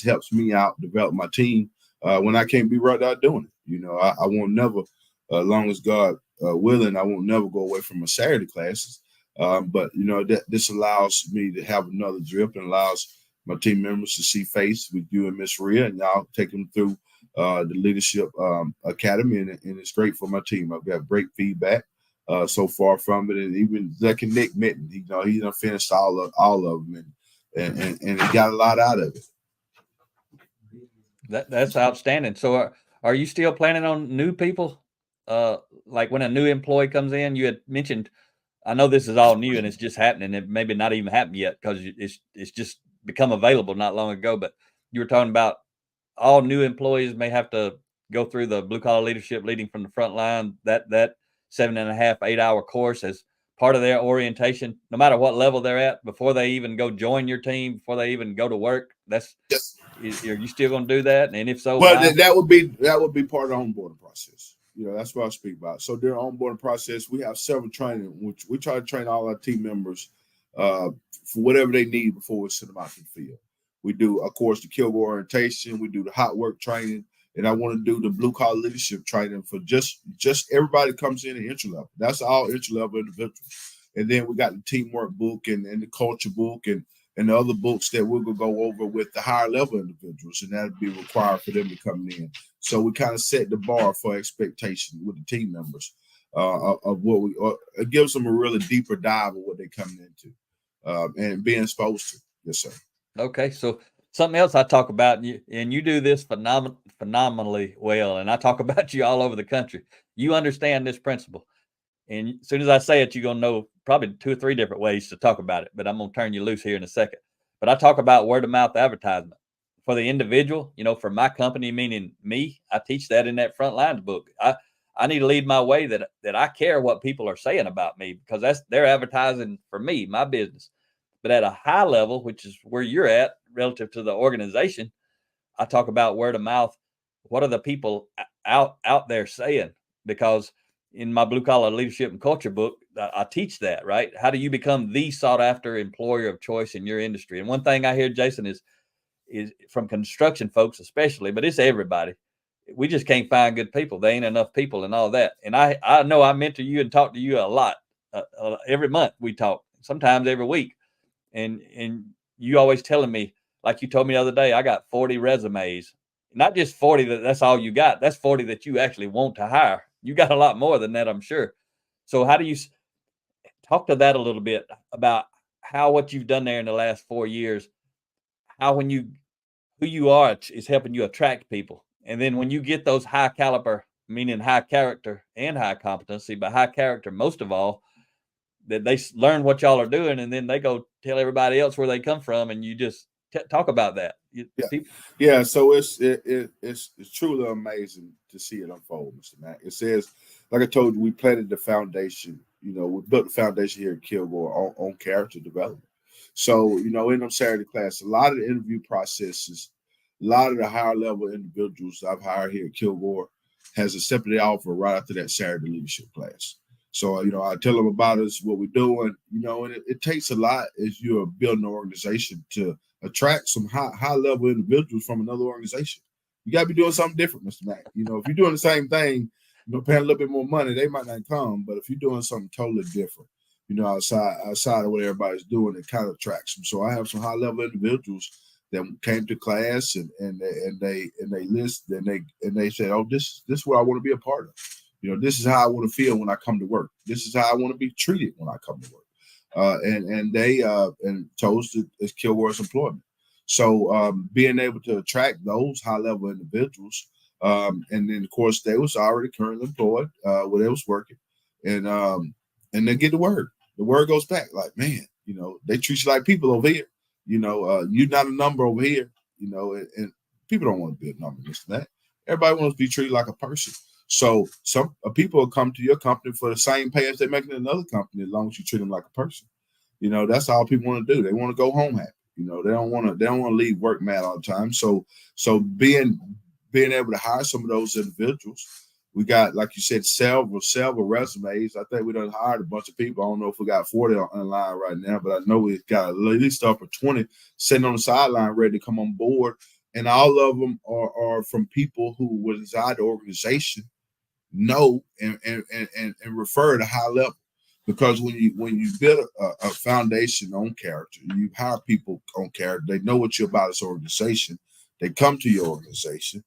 helps me out develop my team when I can't be right out doing it. I won't never, as long as God willing, I won't never go away from my Saturday classes. But that this allows me to have another drip and allows my team members to see face with you and Miss Rhea, and y'all take them through the leadership academy, and it's great for my team. I've got great feedback so far from it, and even like Nick Mitten, he done finished all of them, and he got a lot out of it. That's outstanding. So are you still planning on new people? Like when a new employee comes in, you had mentioned, I know this is all new and it's just happening. It maybe not even happened yet because it's just become available not long ago. But you were talking about all new employees may have to go through the blue collar leadership leading from the front line, that 7.5, 8 hour course as part of their orientation, no matter what level they're at, before they even go join your team, before they even go to work. Are you still going to do that? And if so, well, that would be part of the onboarding process. That's what I speak about. So during the onboarding process, we have several training, which we try to train all our team members for whatever they need before we send them out to the field. We do, of course, the Kilgore orientation. We do the hot work training, and I want to do the blue collar leadership training for just everybody comes in at entry level. That's all entry level individuals. And then we got the teamwork book and the culture book and the other books that we're going to go over with the higher level individuals, and that'll be required for them to come in. So we kind of set the bar for expectation with the team members of what it gives them a really deeper dive of what they're coming into and being exposed to. Yes, sir. Okay, so something else I talk about, and you do this phenomenally well, and I talk about you all over the country. You understand this principle. And as soon as I say it, you're going to know probably 2 or 3 different ways to talk about it, but I'm going to turn you loose here in a second. But I talk about word of mouth advertisement for the individual, for my company, meaning me. I teach that in that front lines book. I need to lead my way that I care what people are saying about me because they're advertising for me, my business. But at a high level, which is where you're at relative to the organization, I talk about word of mouth. What are the people out there saying? Because in my blue collar leadership and culture book, I teach that, right? How do you become the sought after employer of choice in your industry? And one thing I hear, Jason, is from construction folks, especially, but it's everybody. We just can't find good people. There ain't enough people and all that. And I know I mentor you and talk to you a lot. Every month we talk, sometimes every week. And you always telling me, like you told me the other day, I got 40 resumes, not just 40 that's all you got. That's 40 that you actually want to hire. You got a lot more than that, I'm sure. So how do you talk to that a little bit about how what you've done there in the last 4 years, how when you who you are is helping you attract people. And then when you get those high caliber, meaning high character and high competency, but high character most of all, that they learn what y'all are doing, and then they go tell everybody else where they come from, and you just talk about that. Yeah, People, yeah. So it's truly amazing to see it unfold, Mr. Mack. It says, like I told you, we planted the foundation. We built the foundation here at Kilgore on character development. So in them Saturday class, a lot of the interview processes, a lot of the higher level individuals I've hired here at Kilgore has accepted the offer right after that Saturday leadership class. So I tell them about us, what we're doing. And it takes a lot as you're building an organization to attract some high level individuals from another organization. You got to be doing something different, Mr. Mack. If you're doing the same thing, paying a little bit more money, they might not come. But if you're doing something totally different, outside of what everybody's doing, it kind of attracts them. So I have some high level individuals that came to class and they list and they said, oh, this is what I want to be a part of. This is how I want to feel when I come to work. This is how I want to be treated when I come to work. And they chose it as Kilgore's employment. So being able to attract those high level individuals, and then of course they was already currently employed where they was working, and they get the word. The word goes back like, man, they treat you like people over here. You're not a number over here. And people don't want to be a number, Mr. Mack. Everybody wants to be treated like a person. So some people will come to your company for the same pay as they're making in another company, as long as you treat them like a person. That's all people want to do. They want to go home happy. They don't want to leave work mad all the time. So being able to hire some of those individuals, we got, like you said, several resumes. I think we done hired a bunch of people. I don't know if we got 40 on line right now, but I know we got at least up for 20 sitting on the sideline ready to come on board. And all of them are from people who was inside the organization, know and refer at a high level. Because when you build a foundation on character, you hire people on character. They know what you're about as an organization. They come to your organization,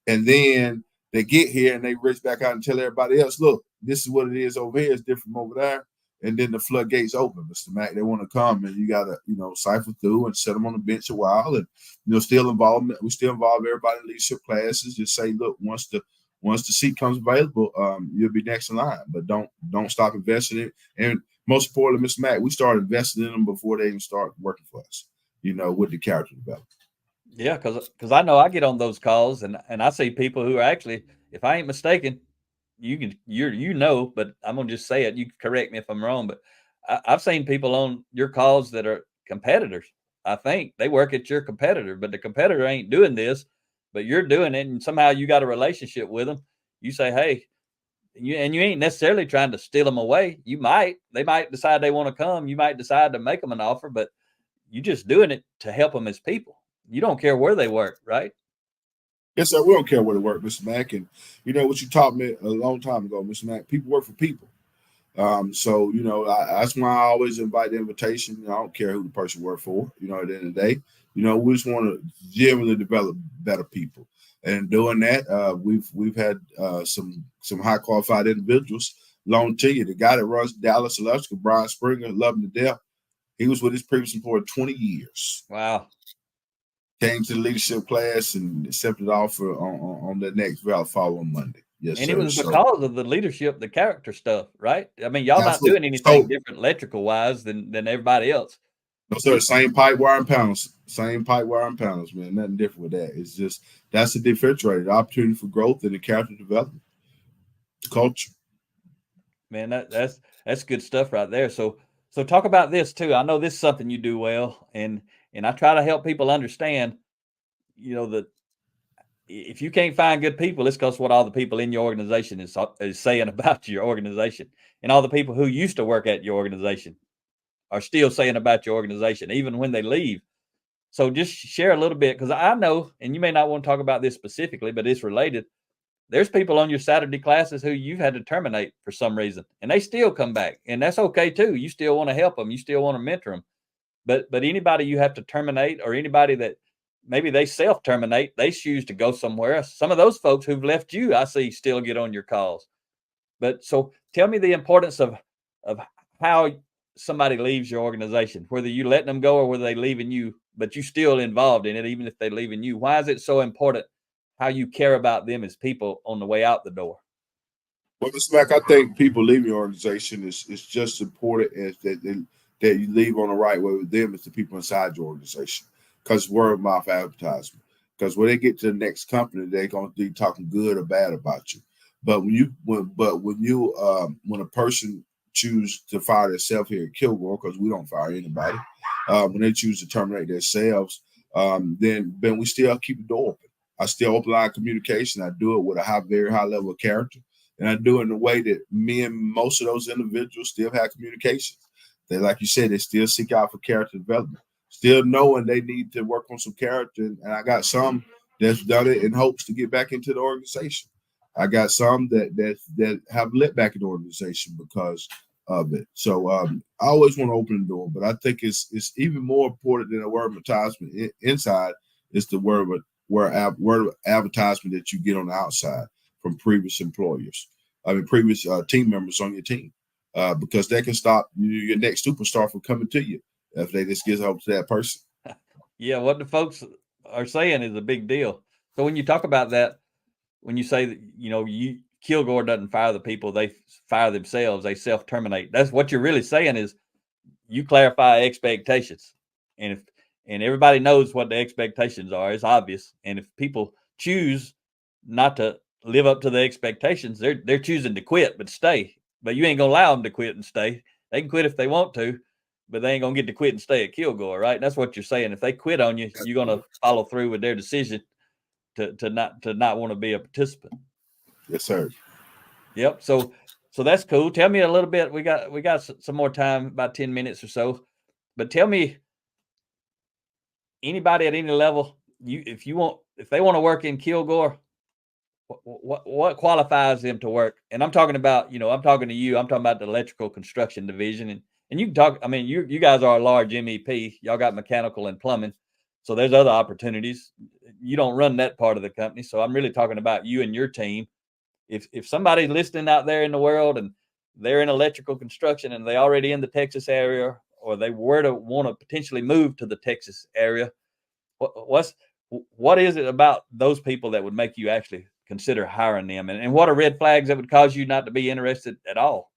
and then they get here and they reach back out and tell everybody else, look, this is what it is over here. It's different from over there. And then the floodgates open, Mr. Mack. They want to come, and you got to, cipher through and set them on the bench a while, and still involvement. We still involve everybody in leadership classes. Just say, look, once the seat comes available, you'll be next in line. But don't stop investing in it. And most importantly, Mr. Mack, we start investing in them before they even start working for us. With the character development. Yeah, because I know I get on those calls and I see people who are actually, if I ain't mistaken, but I'm gonna just say it. You can correct me if I'm wrong, but I've seen people on your calls that are competitors. I think they work at your competitor, but the competitor ain't doing this, but you're doing it, and somehow you got a relationship with them. You say, hey, you ain't necessarily trying to steal them away. They might decide they want to come. You might decide to make them an offer, but you just doing it to help them as people. You don't care where they work, right? Yes, sir. We don't care where they work, Mr. Mack. And what you taught me a long time ago, Mr. Mack, people work for people. So that's why I always invite the invitation. I don't care who the person works for. At the end of the day, we just want to genuinely develop better people. And doing that, we've had some high qualified individuals. Long to you, the guy that runs Dallas Electrical, Brian Springer, love him to death. He was with his previous employer 20 years. Wow. Came to the leadership class and accepted the offer on the next following Monday. Yes, and sir. it was because of the leadership, the character stuff, right? I mean, y'all absolutely. Not doing anything different electrical wise than everybody else. No, sir. Same pipe, wire, and panels. Same pipe, wire, and panels, man. Nothing different with that. It's just that's the differentiator, the opportunity for growth and the character development, the culture. Man, that's good stuff right there. So talk about this too. I know this is something you do well, and I try to help people understand, that if you can't find good people, it's because what all the people in your organization is saying about your organization, and all the people who used to work at your organization are still saying about your organization, even when they leave. So just share a little bit, because I know, and you may not want to talk about this specifically, but it's related. There's people on your Saturday classes who you've had to terminate for some reason, and they still come back, and that's okay too. You still want to help them. You still want to mentor them. But anybody you have to terminate, or anybody that maybe they self-terminate, they choose to go somewhere else. Some of those folks who've left you, I see, still get on your calls. But so tell me the importance of how somebody leaves your organization, whether you letting them go or whether they leaving you, but you still involved in it, even if they leaving you. Why is it so important how you care about them as people on the way out the door? Well, Mr. Mack, I think people leaving your organization is just as important as that you leave on the right way with them as the people inside your organization. Because word of mouth advertisement. Because when they get to the next company, they're going to be talking good or bad about you. But when a person choose to fire themselves here at Kilgore, because we don't fire anybody, when they choose to terminate themselves, then we still keep the door open. I still open line communication. I do it with a very high level of character. And I do it in a way that me and most of those individuals still have communication. They, like you said, they still seek out for character development, still knowing they need to work on some character. And I got some that's done it in hopes to get back into the organization. I got some that have let back in the organization because of it. So I always want to open the door, but I think it's even more important than a word of advertisement inside. It's the word of advertisement that you get on the outside from previous employers. I mean, previous team members on your team, because they can stop your next superstar from coming to you if they just get hope to that person. Yeah, what the folks are saying is a big deal. So when you talk about that, when you say that, you Kilgore doesn't fire the people, they fire themselves, they self-terminate. That's what you're really saying is you clarify expectations. And if and everybody knows what the expectations are, it's obvious. And if people choose not to live up to the expectations, they're choosing to quit but stay. But you ain't gonna allow them to quit and stay. They can quit if they want to, but they ain't gonna get to quit and stay at Kilgore, right? That's what you're saying. If they quit on you, you're gonna follow through with their decision to not want to be a participant. Yes, sir. Yep. So that's cool. Tell me a little bit. We got some more time, about 10 minutes or so. But tell me, anybody at any level, if they want to work in Kilgore, what qualifies them to work? And I'm talking about, I'm talking to you. I'm talking about the electrical construction division, and you can talk. I mean, you guys are a large MEP. Y'all got mechanical and plumbing, so there's other opportunities. You don't run that part of the company, so I'm really talking about you and your team. If somebody's listening out there in the world and they're in electrical construction and they already in the Texas area, or they were to want to potentially move to the Texas area, what is it about those people that would make you actually consider hiring them, and what are red flags that would cause you not to be interested at all?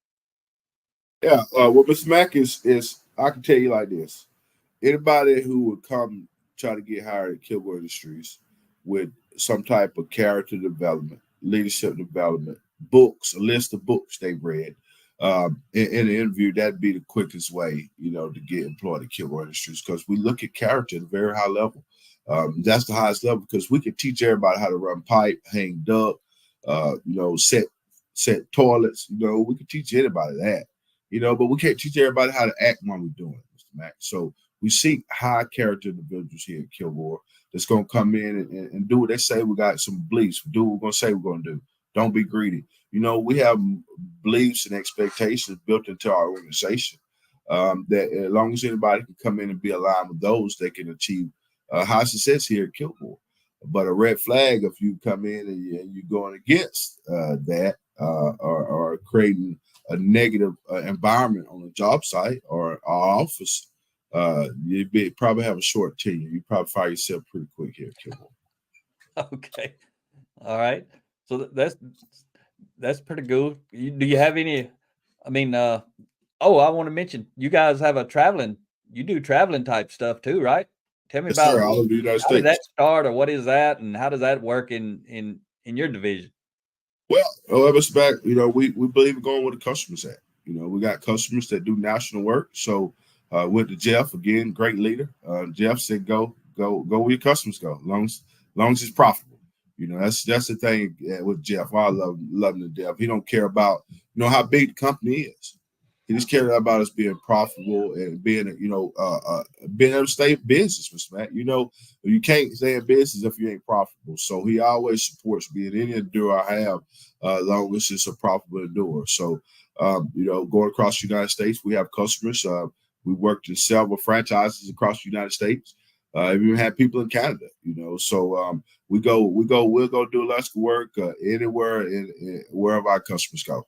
Yeah. What Mr. Mack is I can tell you like this: anybody who would come try to get hired at Kilgore Industries with some type of character development, leadership development, books, a list of books they've read. In an interview, that'd be the quickest way, to get employed at Kilgore Industries, because we look at character at a very high level. That's the highest level because we can teach everybody how to run pipe, hang duct, set toilets. We can teach anybody that. But we can't teach everybody how to act when we're doing it, Mr. Mack. So we seek high character individuals here at Kilgore that's going to come in and do what they say. We got some beliefs. Do what we're going to say we're going to do. Don't be greedy. We have beliefs and expectations built into our organization, that as long as anybody can come in and be aligned with those, they can achieve high success here at Kilgore. But a red flag if you come in and you're going against that, or creating a negative environment on the job site or our office, you'd probably have a short tenure. You probably fire yourself pretty quick here at Kilgore. Okay. All right. So that's pretty good. Do you have any? I mean, I want to mention you guys have you do traveling type stuff too, right? Tell me Yes, about sir. All over the United how did that States. start, or what is that, and how does that work in your division? Well, however, it's back, we believe in going where the customers at. We got customers that do national work. So with the Jeff, again, great leader. Jeff said, go where your customers go, long as it's profitable. That's the thing with Jeff. I love him to death. He don't care about how big the company is. He just cares about us being profitable and being being able to stay in business, Mr. Matt. You can't stay in business if you ain't profitable. So he always supports me in any endeavor I have, as long as it's a profitable endeavor. So going across the United States, we have customers. We worked in several franchises across the United States. We even had people in Canada, So we'll go do electrical work anywhere, wherever our customers go.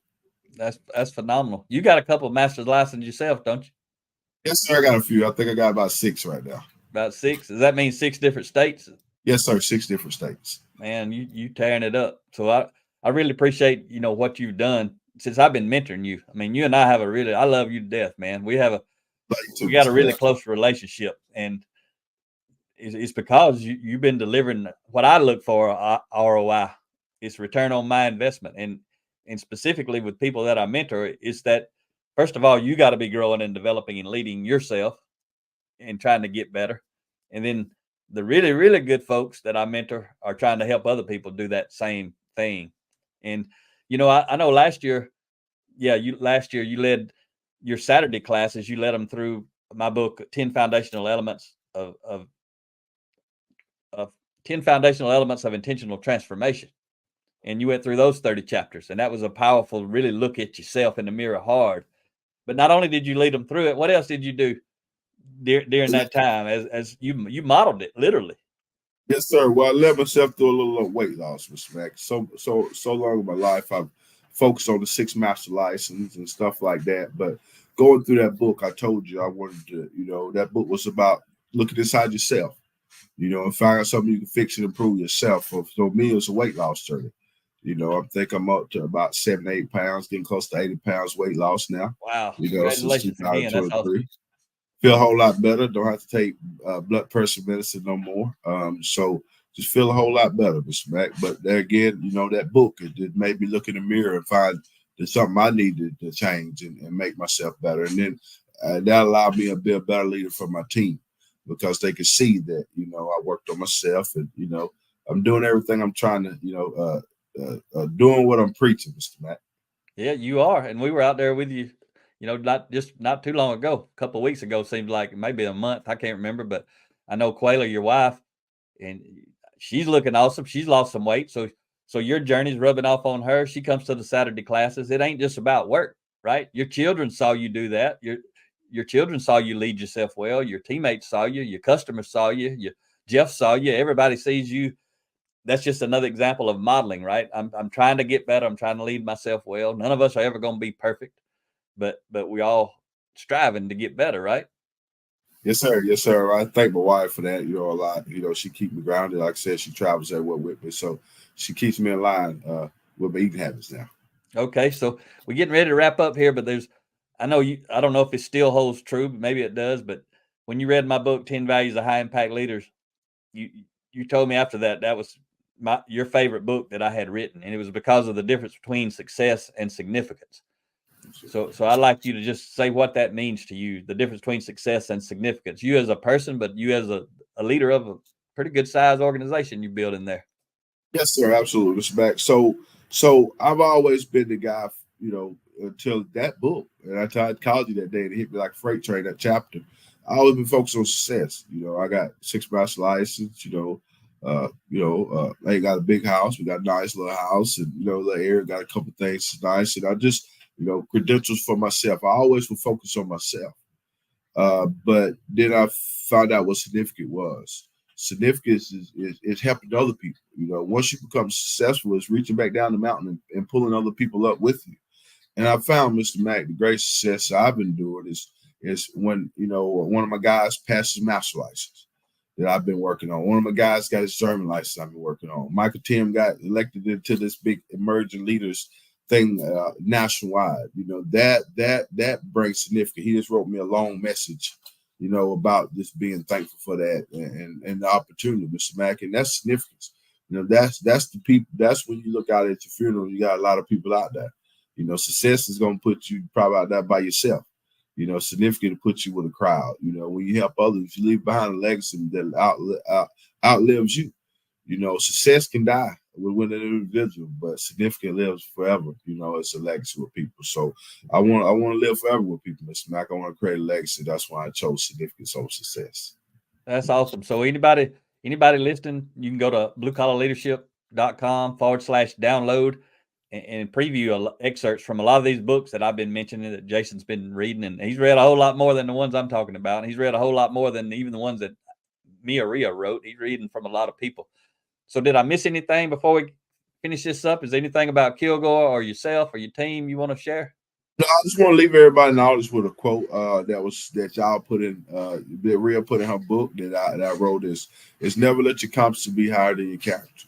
That's phenomenal. You got a couple of master's licenses yourself, don't you? Yes, sir. I got a few. I think I got about 6 right now. About 6. Does that mean 6 different states? Yes, sir. 6 different states. Man, you tearing it up. So I really appreciate, what you've done since I've been mentoring you. I mean, you and I have I love you to death, man. We Love you too, got a Mr. really Mack. close relationship, and it's because you've been delivering what I look for, ROI. It's return on my investment, and specifically with people that I mentor, is that first of all, you got to be growing and developing and leading yourself and trying to get better, and then the really really good folks that I mentor are trying to help other people do that same thing. And I know last year, yeah, you led your Saturday classes. You led them through my book, 10 Foundational Elements of 10 Foundational Elements of Intentional Transformation. And you went through those 30 chapters. And that was a powerful, really look at yourself in the mirror hard. But not only did you lead them through it, what else did you do during that time as you modeled it literally? Yes, sir. Well, I let myself do a little weight loss, Mr. Mack. So long in my life, I've focused on the 6 master license and stuff like that. But going through that book, I told you I wanted to, that book was about looking inside yourself, and find out something you can fix and improve yourself. So me, it's a weight loss journey. I think I'm up to about 7, 8 pounds, getting close to 80 pounds weight loss now. Wow. Since Congratulations again. That's awesome. 2023. Feel a whole lot better. Don't have to take blood pressure medicine no more. So just feel a whole lot better, Mr. Mack. But there again, that book, it made me look in the mirror and find there's something I needed to change and make myself better. And then that allowed me to be a better leader for my team because they could see that, I worked on myself and, I'm doing everything I'm trying to, doing what I'm preaching, Mr. Mack. Yeah, you are. And we were out there with you, not too long ago, a couple of weeks ago, seemed like maybe a month. I can't remember, but I know Quayla, your wife, and she's looking awesome. She's lost some weight. So your journey's rubbing off on her. She comes to the Saturday classes. It ain't just about work, right? Your children saw you do that. Your children saw you lead yourself well. Your teammates saw you. Your customers saw you. Jeff saw you. Everybody sees you. That's just another example of modeling, right? I'm trying to get better. I'm trying to lead myself well. None of us are ever going to be perfect, but we all striving to get better, right? Yes, sir. Yes, sir. I thank my wife for that, a lot. She keeps me grounded. Like I said, she travels everywhere with me. So she keeps me in line with my eating habits now. Okay, so we're getting ready to wrap up here, but I don't know if it still holds true, but maybe it does. But when you read my book, 10 Values of High Impact Leaders, you told me after that was your favorite book that I had written, and it was because of the difference between success and significance. So I'd like you to just say what that means to you, the difference between success and significance. You as a person, but you as a leader of a pretty good sized organization you build in there. Yes, sir. Absolutely, Mr. Mack. So I've always been the guy, until that book. And I called you that day and it hit me like a freight train, that chapter. I always been focused on success. I got 6 master license, I ain't got a big house. We got a nice little house and, little area, got a couple things nice. And I just, credentials for myself. I always would focus on myself. But then I found out what significant was. Significance is helping other people. Once you become successful, it's reaching back down the mountain and pulling other people up with you. And I found, Mr. Mack, the great success I've been doing is when, one of my guys passed his master license that I've been working on. One of my guys got his German license I've been working on. Michael Tim got elected into this big emerging leaders thing nationwide. That brings significant. He just wrote me a long message, about just being thankful for that and the opportunity, Mr. Mack, and that's significance. That's the people. That's when you look out at your funeral. You got a lot of people out there. Success is going to put you probably out there by yourself. Significant to put you with a crowd. When you help others, you leave behind a legacy that outlives you. Success can die with an individual, but significant lives forever. It's a legacy with people. So I want to live forever with people, Mr. Mack. I want to create a legacy. That's why I chose significance over success. That's awesome. So anybody listening, you can go to bluecollarleadership.com/download and preview excerpts from a lot of these books that I've been mentioning that Jason's been reading. And he's read a whole lot more than the ones I'm talking about. And he's read a whole lot more than even the ones that Mia Ria wrote. He's reading from a lot of people. So did I miss anything before we finish this up, is there anything about Kilgore or yourself or your team you want to share? No, I just want to leave everybody knowledge with a quote that y'all put in that Rhea put in her book that I wrote is never let your competency be higher than your character.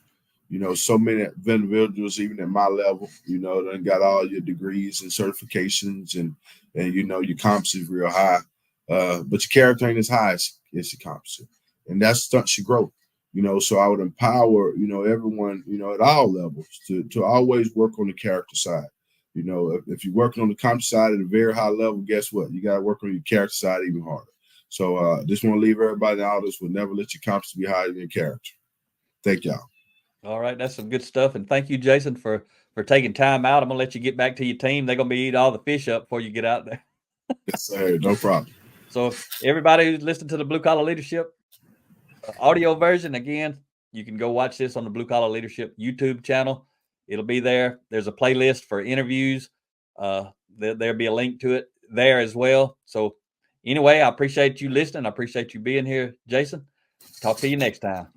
You know, so many individuals, even at my level, you know, done got all your degrees and certifications and you know your competency is real high. But your character ain't as high as your competency. And that stunts your growth. You know, so I would empower, you know, everyone, you know, at all levels to always work on the character side. You know, if you're working on the competency side at a very high level, guess what? You got to work on your character side even harder. So just want to leave everybody out. This will never let your competency be higher than your character. Thank y'all. All right, that's some good stuff. And thank you, Jason, for taking time out. I'm going to let you get back to your team. They're going to be eating all the fish up before you get out there. Yes, sir. No problem. So everybody who's listening to the Blue Collar Leadership audio version, again, you can go watch this on the Blue Collar Leadership YouTube channel. It'll be there. There's a playlist for interviews. There'll be a link to it there as well. So anyway, I appreciate you listening. I appreciate you being here, Jason. Talk to you next time.